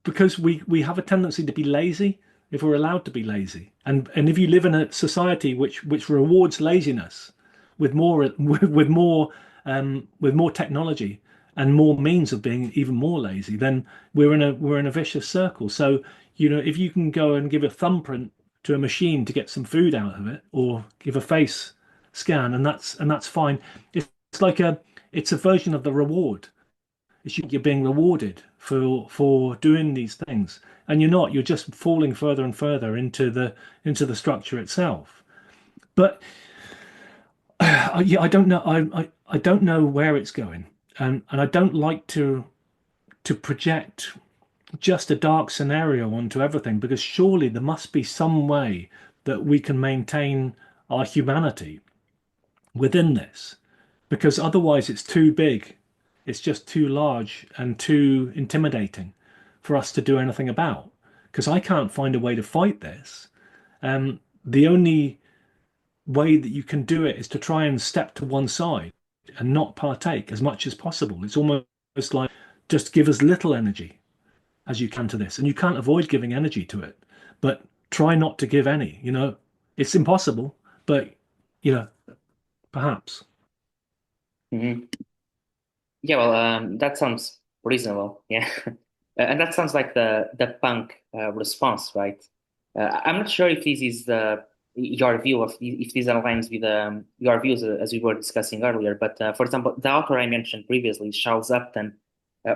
because we have a tendency to be lazy if we're allowed to be lazy, and if you live in a society which rewards laziness with more with more technology and more means of being even more lazy, then we're in a vicious circle. So if you can go and give a thumbprint to a machine to get some food out of it, or give a face scan, and that's fine. It's like it's a version of the reward. You're being rewarded for doing these things, and you're not. You're just falling further and further into the structure itself. But yeah, I don't know. I don't know where it's going, and I don't like to project just a dark scenario onto everything because surely there must be some way that we can maintain our humanity within this, because otherwise it's too big. It's just too large and too intimidating for us to do anything about. Because I can't find a way to fight this. The only way that you can do it is to try and step to one side and not partake as much as possible. It's almost like just give as little energy as you can to this. And you can't avoid giving energy to it, but try not to give any. It's impossible, but, you know, perhaps. Mhm. Yeah, well, that sounds reasonable. Yeah, and that sounds like the punk response, right? I'm not sure if this is your view of if this aligns with your views as we were discussing earlier. But for example, the author I mentioned previously, Charles Upton,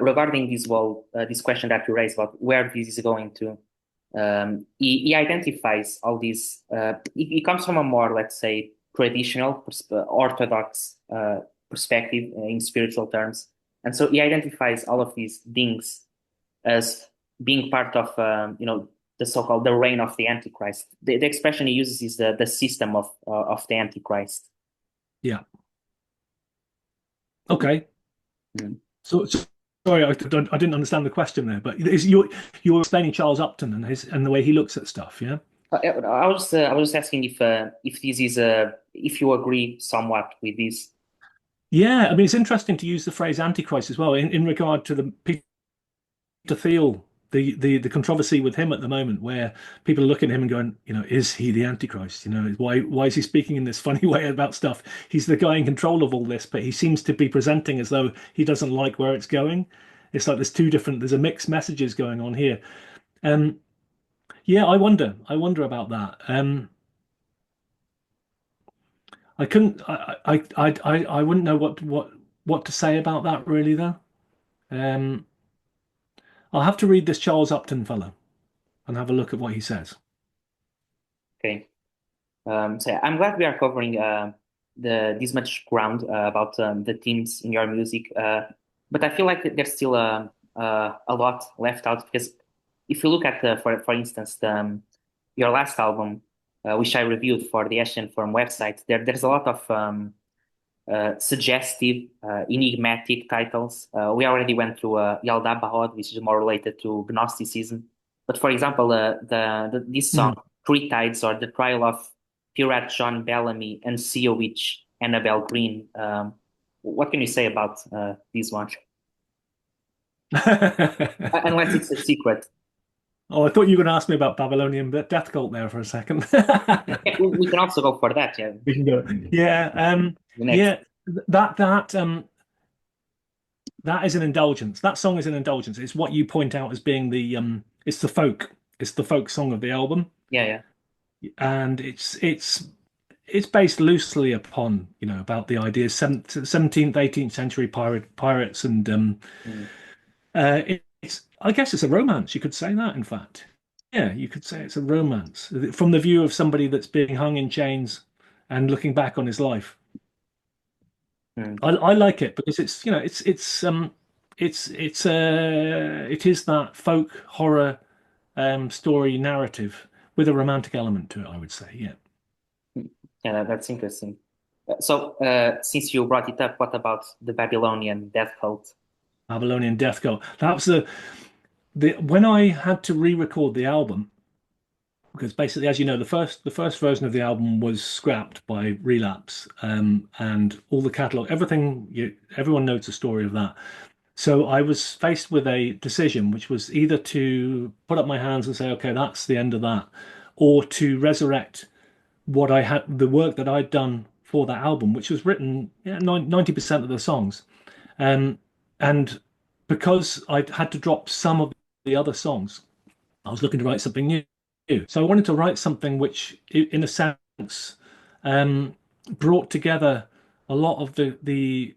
regarding this question that you raised about where this is going to, he identifies all these. He comes from a more, let's say, traditional, orthodox perspective in spiritual terms. And so he identifies all of these things as being part of, the so-called the reign of the Antichrist. The expression he uses is the system of the Antichrist. Yeah. Okay. Mm. So sorry, I didn't understand the question there, but you're explaining Charles Upton and the way he looks at stuff, yeah? I was just asking if this is if you agree somewhat with this. Yeah, I mean it's interesting to use the phrase Antichrist as well in regard to the Peter Thiel, the controversy with him at the moment, where people are looking at him and going, is he the Antichrist? Why is he speaking in this funny way about stuff? He's the guy in control of all this, but he seems to be presenting as though he doesn't like where it's going. It's like there's a mixed messages going on here. Um, Yeah, I wonder about that. I couldn't, I wouldn't know what to say about that really though. Um, I'll have to read this Charles Upton fellow and have a look at what he says. Okay. So yeah, I'm glad we are covering the this much ground about the themes in your music, but I feel like there's still a lot left out because if you look at for instance your last album, which I reviewed for the Hessian Forum website, there's a lot of suggestive, enigmatic titles. We already went through Yalda Bahod, which is more related to Gnosticism. But for example, this song, Mm. Three Tides or The Trial of Pirate John Bellamy and Sea Witch Annabelle Green. What can you say about this one? Unless it's a secret. Oh, I thought you were going to ask me about Babylonian death cult there for a second. Yeah, we can also go for that, yeah. We can go. Yeah, The next. yeah. That is an indulgence. That song is an indulgence. It's what you point out as being it's it's the folk song of the album, Yeah, yeah. and it's based loosely upon, about the ideas 17th, 18th century pirates, and Mm. it's I guess it's a romance. You could say that, in fact. Yeah, you could say it's a romance from the view of somebody that's being hung in chains and looking back on his life. Mm. I like it because it is that folk horror story narrative with a romantic element to it, I would say. Yeah. Yeah, that's interesting. So, since you brought it up, what about the Babylonian death cult? Babylonian Death Cult. That was the when I had to re-record the album, because basically, as you know, the first version of the album was scrapped by Relapse, and all the catalog, everyone knows the story of that. So I was faced with a decision, which was either to put up my hands and say, okay, that's the end of that, or to resurrect what I had, the work that I'd done for that album, which was written, 90% of the songs. Um, and because I'd had to drop some of the other songs, I was looking to write something new. So I wanted to write something which, in a sense, um, brought together a lot of the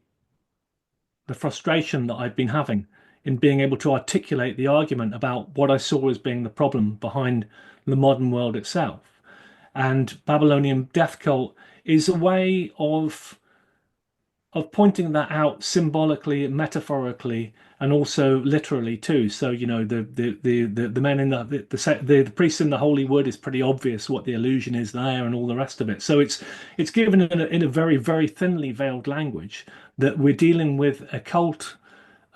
frustration that I'd been having in being able to articulate the argument about what I saw as being the problem behind the modern world itself. And Babylonian Death Cult is a way of pointing that out symbolically, metaphorically, and also literally too. So the men in the priests in the holy wood is pretty obvious what the illusion is there, and all the rest of it. So it's given in a very very thinly veiled language that we're dealing with occult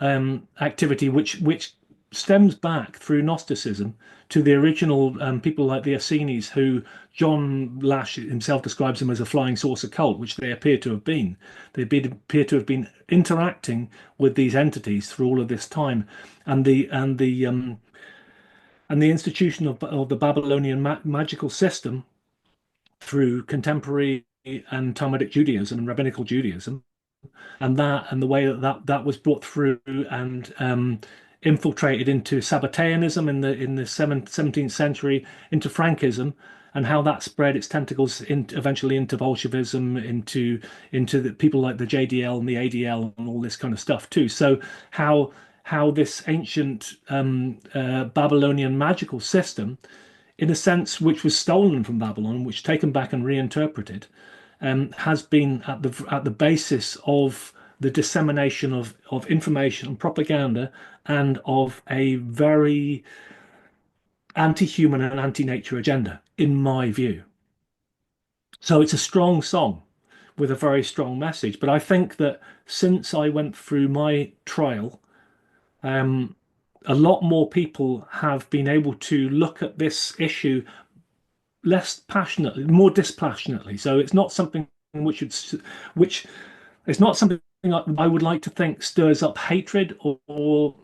activity which stems back through Gnosticism to the original people like the Essenes, who John Lash himself describes them as a flying saucer cult, which they appear to have been. Appear to have been interacting with these entities through all of this time, and the institution of the Babylonian magical system through contemporary and Talmudic Judaism and rabbinical Judaism, and the way that was brought through and infiltrated into Sabbateanism in the 17th century, into Frankism, and how that spread its tentacles eventually into Bolshevism, into the people like the JDL and the ADL and all this kind of stuff too. So how this ancient Babylonian magical system, in a sense, which was stolen from Babylon, which taken back and reinterpreted, has been at the basis of the dissemination of information and propaganda, and of a very anti-human and anti-nature agenda, in my view. So it's a strong song with a very strong message. But I think that since I went through my trial, um, a lot more people have been able to look at this issue less passionately, more dispassionately. So it's not something which it's not something I would like to think stirs up hatred or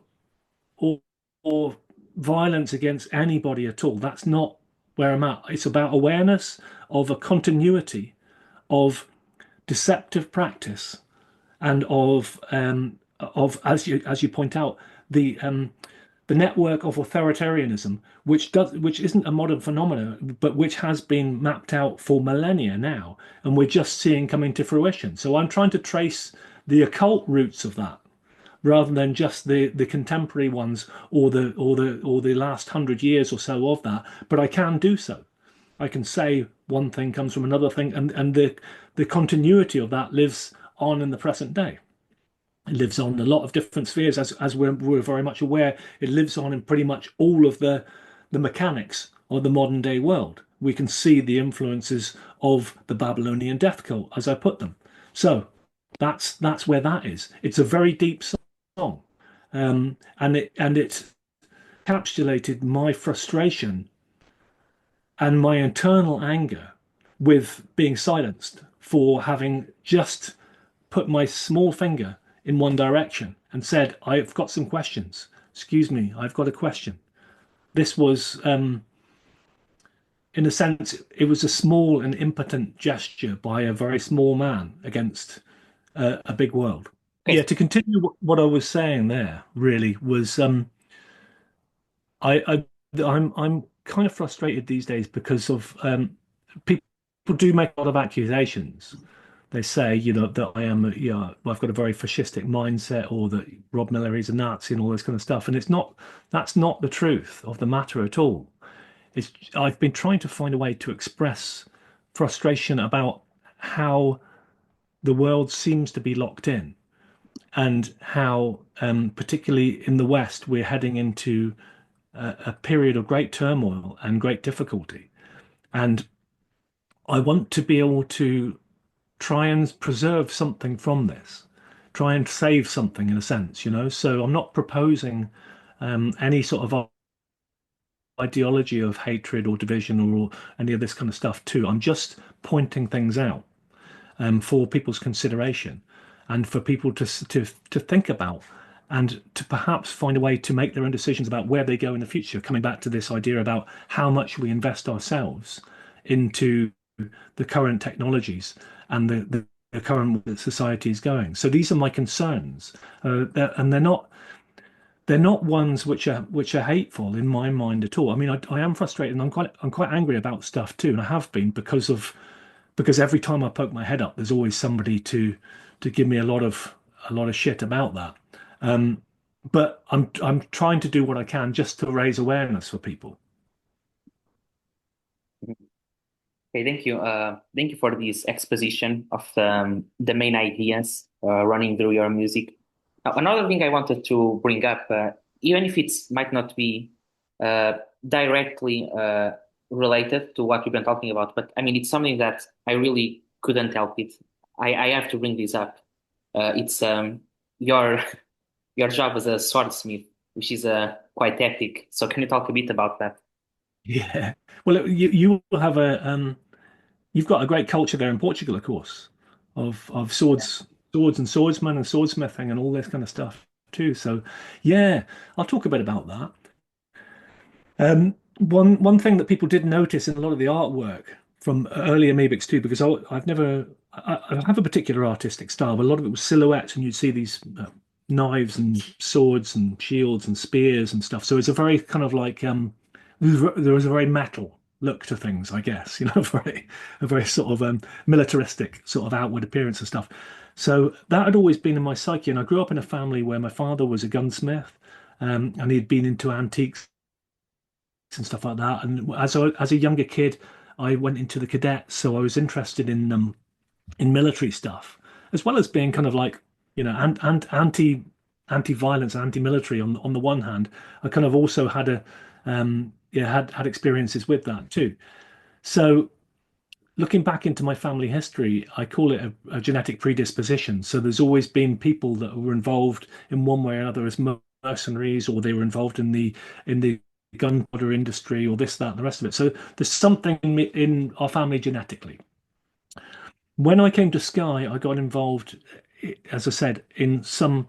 or violence against anybody at all. That's not where I'm at. It's about awareness of a continuity of deceptive practice, and of as you point out, the the network of authoritarianism, which isn't a modern phenomenon, but which has been mapped out for millennia now, and we're just seeing coming to fruition. So I'm trying to trace the occult roots of that rather than just the contemporary ones or the last 100 years or so of that. But I can do so. I can say one thing comes from another thing, and the continuity of that lives on in the present day. It lives on in a lot of different spheres, as we're very much aware. It lives on in pretty much all of the mechanics of the modern day world. We can see the influences of the Babylonian death cult, as I put them. So that's where that is. It's a very deep song, and it encapsulated my frustration and my internal anger with being silenced for having just put my small finger in one direction and said, I've got some questions. Excuse me, I've got a question. This was, in a sense, it was a small and impotent gesture by a very small man against a big world. Yeah, Okay. to continue what I was saying there really was I I'm kind of frustrated these days because of people do make a lot of accusations. They say, that I am, I've got a very fascistic mindset, or that Rob Miller is a Nazi and all this kind of stuff. And that's not the truth of the matter at all. I've been trying to find a way to express frustration about how the world seems to be locked in, and how, particularly in the West, we're heading into a period of great turmoil and great difficulty. And I want to be able to try and preserve something from this, try and save something in a sense. So I'm not proposing any sort of ideology of hatred or division or any of this kind of stuff too. I'm just pointing things out for people's consideration and for people to think about, and to perhaps find a way to make their own decisions about where they go in the future. Coming back to this idea about how much we invest ourselves into the current technologies and the current society is going. So these are my concerns, and they're not ones which are hateful in my mind at all. I mean, I am frustrated and I'm quite angry about stuff too, and I have been because every time I poke my head up, there's always somebody to give me a lot of shit about that. Um, but I'm trying to do what I can just to raise awareness for people. Okay, thank you. Thank you for this exposition of the main ideas running through your music. Another thing I wanted to bring up, even if it might not be uh, directly related to what we've been talking about, but I mean, it's something that I really couldn't help it. I have to bring this up. It's your your job as a swordsmith, which is quite epic. So can you talk a bit about that? Yeah. Well, you will have you've got a great culture there in Portugal, of course, of swords and swordsmen and swordsmithing and all this kind of stuff too. So, yeah, I'll talk a bit about that. One thing that people did notice in a lot of the artwork from early Amebix too, because I have a particular artistic style, but a lot of it was silhouettes, and you'd see these knives and swords and shields and spears and stuff. So it's a very kind of like there was a very metal look to things, I guess, a very sort of militaristic sort of outward appearance and stuff. So that had always been in my psyche, and I grew up in a family where my father was a gunsmith, and he'd been into antiques and stuff like that. And as a younger kid, I went into the cadets, so I was interested in military stuff, as well as being kind of like, and anti-violence, anti-military on the one hand. I kind of also had had experiences with that too. So looking back into my family history, I call it a genetic predisposition. So there's always been people that were involved in one way or another as mercenaries, or they were involved in the gunpowder industry, or this, that, and the rest of it. So there's something in our family genetically. When I came to Sky, I got involved, as I said, in some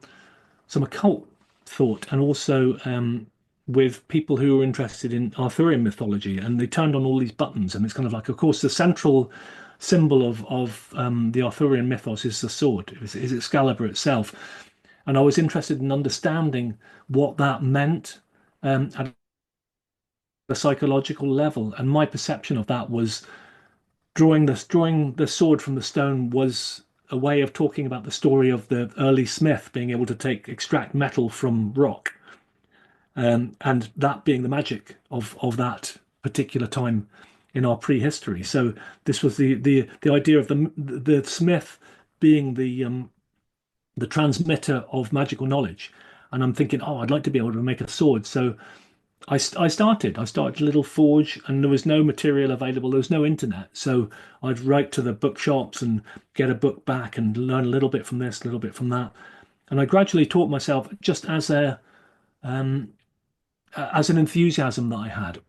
occult thought, and also with people who were interested in Arthurian mythology, and they turned on all these buttons. And it's kind of like, of course, the central symbol of the Arthurian mythos is the sword, is Excalibur itself. And I was interested in understanding what that meant at a psychological level. And my perception of that was drawing the sword from the stone was a way of talking about the story of the early smith being able to extract metal from rock, and that being the magic of that particular time in our prehistory. So this was the idea of the smith being the transmitter of magical knowledge. And I'm thinking, oh, I'd like to be able to make a sword. So I started. I started a little forge, and there was no material available. There was no internet, so I'd write to the bookshops and get a book back and learn a little bit from this, a little bit from that. And I gradually taught myself just um, as an enthusiasm that I had.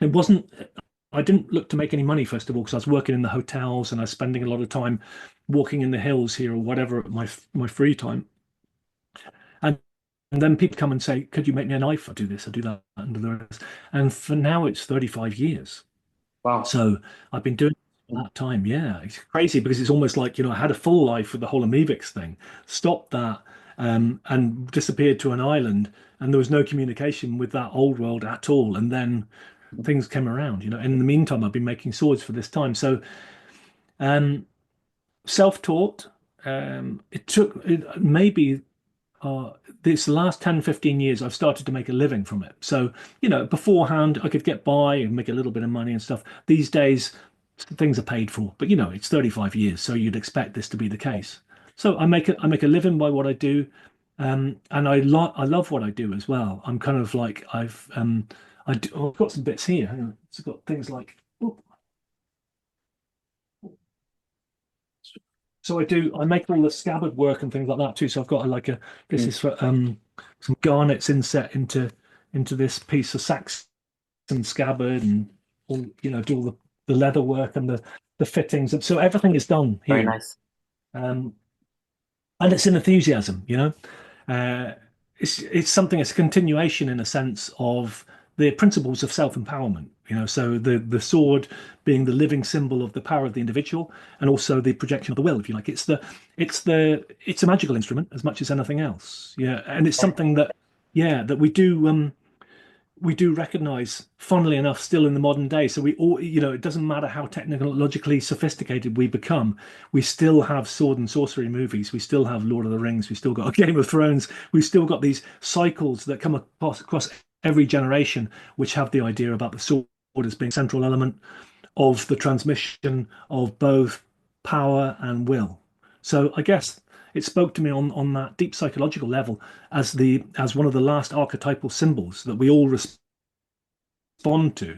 It wasn't. I didn't look to make any money first of all because I was working in the hotels and I was spending a lot of time walking in the hills here or whatever at my free time. And and then people come and say, could you make me a knife? I do this, I do that, and do the rest. And for now, it's 35 years. Wow. So I've been doing it for that time. Yeah, it's crazy because it's almost like, I had a full life with the whole Amebix thing, stopped that, and disappeared to an island. And there was no communication with that old world at all. And then things came around, And in the meantime, I've been making swords for this time. So um, self-taught. It took maybe uh, this last 10, 15 years, I've started to make a living from it. So, beforehand, I could get by and make a little bit of money and stuff. These days, things are paid for, but it's 35 years, so you'd expect this to be the case. So I make a living by what I do, and I love what I do as well. I'm kind of like I've got some bits here. Hang on. It's got things like. Oh, so I make all the scabbard work and things like that too. So I've got this Mm. is for some garnets inset into this piece of Saxon scabbard and all, do all the leather work and the fittings. And so everything is done Very here. nice. Um, and it's an enthusiasm. Uh, it's something, it's a continuation in a sense of the principles of self-empowerment. So the sword being the living symbol of the power of the individual and also the projection of the will, if you like. It's a magical instrument as much as anything else. Yeah. And it's something that, yeah, that we do recognize, funnily enough, still in the modern day. So we all, it doesn't matter how technologically sophisticated we become, we still have sword and sorcery movies. We still have Lord of the Rings. We still got Game of Thrones. We've still got these cycles that come across every generation, which have the idea about the sword as being a central element of the transmission of both power and will. So I guess it spoke to me on that deep psychological level as one of the last archetypal symbols that we all respond to,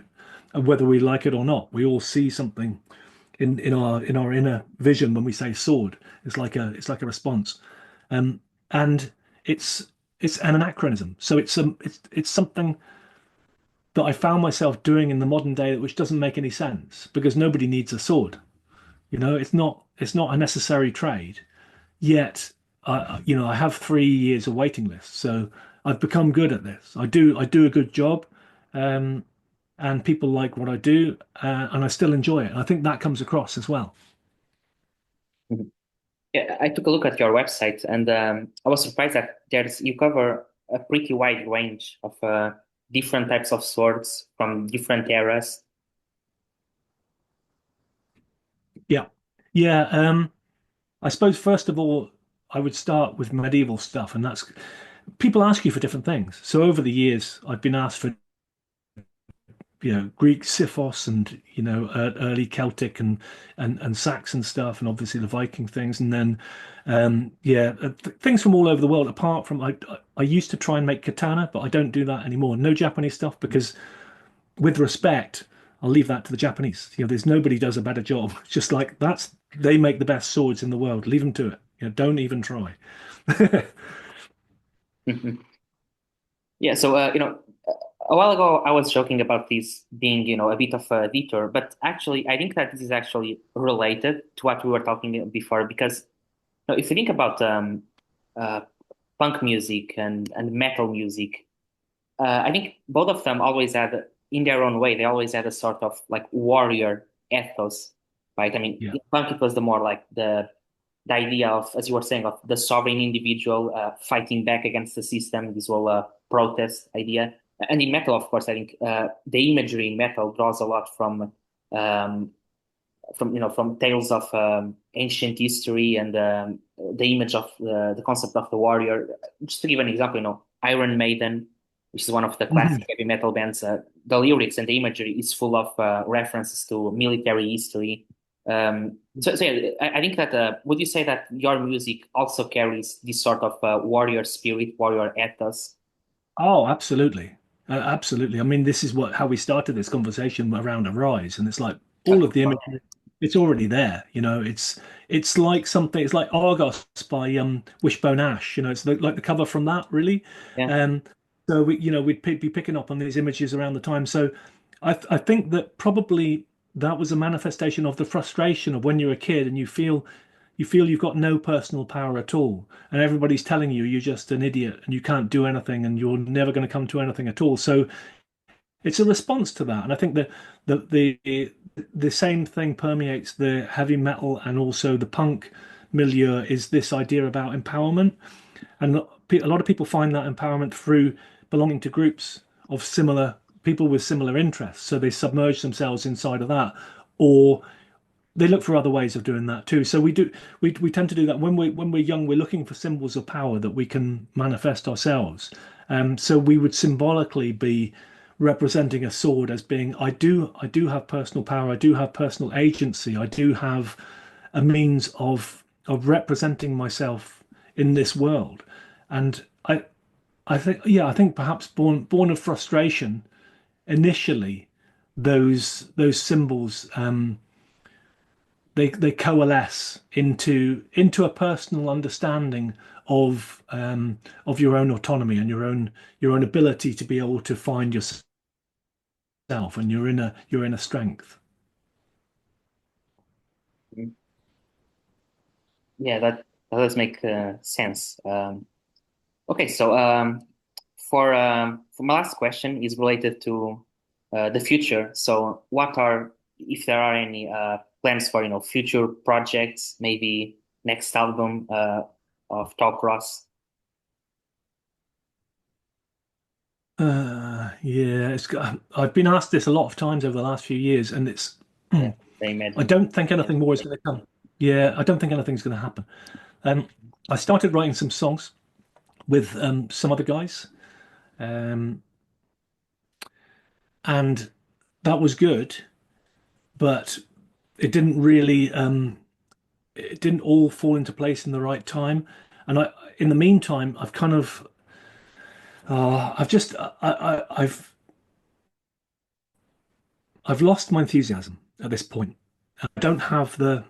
and whether we like it or not. We all see something in our inner vision when we say sword. It's like a response, and it's an anachronism. So it's something that I found myself doing in the modern day, which doesn't make any sense because nobody needs a sword. It's not a necessary trade. Yet, I have 3 years of waiting list, so I've become good at this. I do a good job, um, and people like what I do, and I still enjoy it. And I think that comes across as well. Mhm. Yeah, I took a look at your website, and I was surprised that you cover a pretty wide range of different types of swords from different eras. Yeah, yeah. I suppose first of all, I would start with medieval stuff, and that's people ask you for different things. So over the years, I've been asked for Greek Sifos and early Celtic and Saxon stuff, and obviously the Viking things, and then things from all over the world. Apart from I used to try and make katana, but I don't do that anymore. No Japanese stuff because, with respect, I'll leave that to the Japanese. There's nobody does a better job. It's just like they make the best swords in the world. Leave them to it. Don't even try. Mhm. Yeah, so a while ago I was joking about this being, a bit of a detour, but actually I think that this is actually related to what we were talking before because if you think about uh, punk music and metal music, I think both of them always had, in their own way, they always had a sort of like warrior ethos, right? I mean, Yeah, in punk it was the more like the idea of, as you were saying, of the sovereign individual fighting back against the system, this whole protest idea. And in metal, of course, I think the imagery in metal draws a lot um, from tales of ancient history and the image of the concept of the warrior. Just to give an example, Iron Maiden, which is one of the classic Mhm. heavy metal bands, the lyrics and the imagery is full of references to military history. So yeah, I think that would you say that your music also carries this sort of warrior spirit, warrior ethos? Oh, absolutely. Absolutely. I mean, this is what how we started this conversation around Arise, and it's like all of the imagery, it's already there. It's like something. It's like Argos by Wishbone Ash. It's like the cover from that, really. Yeah. Um, so we'd be picking up on these images around the time. So I think that probably that was a manifestation of the frustration of when you're a kid and you feel you've got no personal power at all, and everybody's telling you you're just an idiot and you can't do anything and you're never going to come to anything at all. So it's a response to that, and I think the same thing permeates the heavy metal and also the punk milieu is this idea about empowerment, and a lot of people find that empowerment through belonging to groups of similar people with similar interests. So they submerge themselves inside of that, or they look for other ways of doing that too. So we tend to do that when we're young. We're looking for symbols of power that we can manifest ourselves. So we would symbolically be representing a sword as being I do have personal power. I do have personal agency. I do have a means of representing myself in this world. And I think perhaps born of frustration initially, those symbols. They coalesce into a personal understanding of your own autonomy and your own ability to be able to find yourself and your inner strength. Yeah, that does make sense. Okay, so for my last question is related to the future. So, what are, if there are any plans for future projects, maybe next album of Talk Ross? Yeah, I've been asked this a lot of times over the last few years, and it's Yeah, I I imagine. don't think anything more is going to come. Yeah, I don't think anything's going to happen. Um, I started writing some songs with some other guys, um, and that was good, but it didn't really it didn't all fall into place in the right time. And in the meantime, I've kind of I've just I've lost my enthusiasm at this point. I don't have the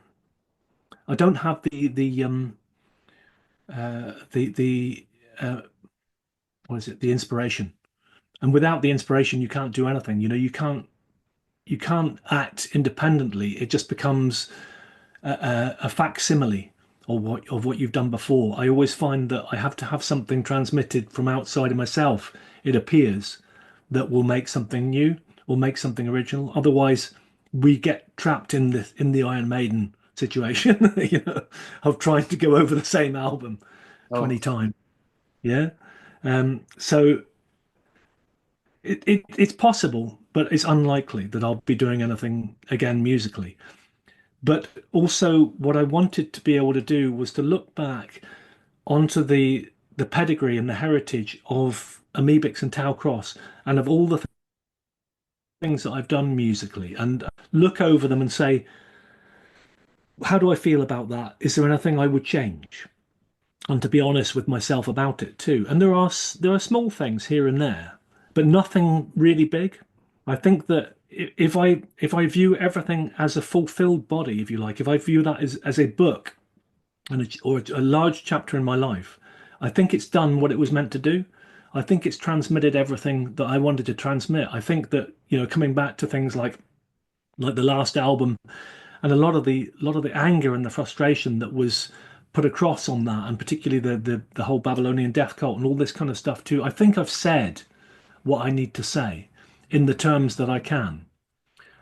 uh, what is it, the inspiration. And without the inspiration, you can't do anything. You can't act independently. It just becomes a facsimile of what you've done before. I always find that I have to have something transmitted from outside of myself, it appears, that will make something new, will make something original. Otherwise, we get trapped in the Iron Maiden situation, of trying to go over the same album Oh, 20 times. Yeah. So it's possible, but it's unlikely that I'll be doing anything again musically. But also, what I wanted to be able to do was to look back onto the pedigree and the heritage of Amebix and Tau Cross and of all the things that I've done musically and look over them and say, how do I feel about that? Is there anything I would change? And to be honest with myself about it too. And there are small things here and there, but nothing really big. I think that if I view everything as a fulfilled body, if you like, if I view that as a book or a large chapter in my life, I think it's done what it was meant to do. I think it's transmitted everything that I wanted to transmit. I think that, coming back to things like the last album and a lot of the anger and the frustration that was put across on that, and particularly the whole Babylonian death cult and all this kind of stuff too. I think I've said what I need to say in the terms that I can.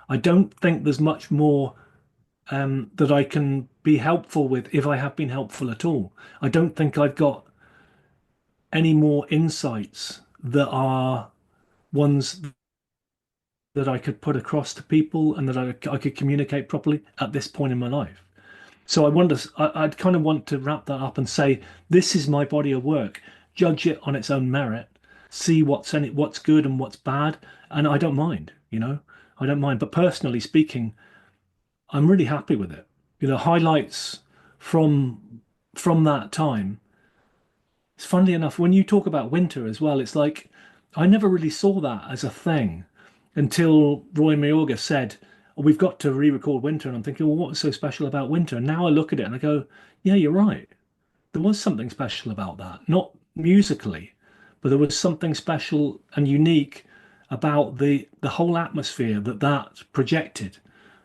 I don't think there's much more that I can be helpful with if I have been helpful at all. I don't think I've got any more insights that are ones that I could put across to people and that I could communicate properly at this point in my life. So I'd kind of want to wrap that up and say, this is my body of work. Judge it on its own merit. See what's in it, what's good and what's bad, and I don't mind. I don't mind. But personally speaking, I'm really happy with it. Highlights from from that time. It's funnily enough, when you talk about winter as well, it's like I never really saw that as a thing until Roy Mayorga said, "Oh, we've got to re-record winter." And I'm thinking, well, what was so special about winter? And now I look at it and I go, yeah, you're right. There was something special about that. Not musically, but there was something special and unique about the whole atmosphere that projected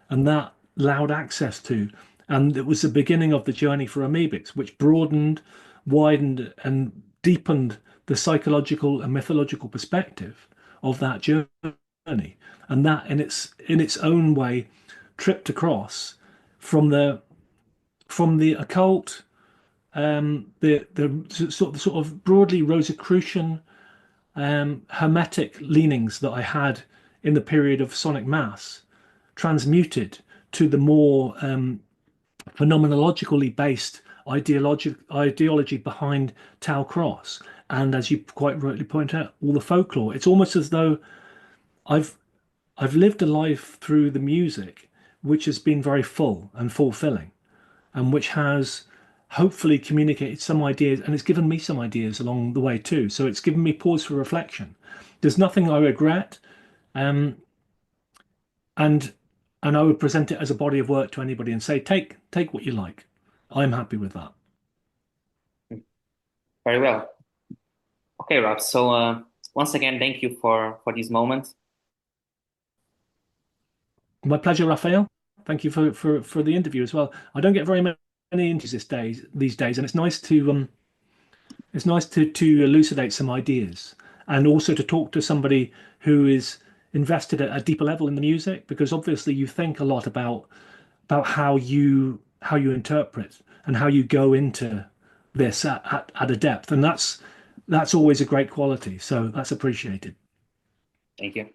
and that allowed access to. And it was the beginning of the journey for Amebix, which broadened, widened, and deepened the psychological and mythological perspective of that journey. And that in its own way tripped across from the occult, the sort of broadly Rosicrucian, hermetic leanings that I had in the period of Sonic Mass, transmuted to the more phenomenologically based ideology behind Tau Cross. And as you quite rightly point out, all the folklore. It's almost as though I've I've lived a life through the music which has been very full and fulfilling, and which has hopefully communicated some ideas, and it's given me some ideas along the way too. So it's given me pause for reflection. There's nothing I regret, um, and and I would present it as a body of work to anybody and say, take what you like. I'm happy with that. Very well. Okay, Rob. So once again, thank you for this moment. My pleasure, Raphael. Thank you for the interview as well. I don't get very many interviews these days, and it's nice to elucidate some ideas and also to talk to somebody who is invested at a deeper level in the music, because obviously you think a lot about how you interpret and how you go into this at a depth, and that's always a great quality. So that's appreciated. Thank you.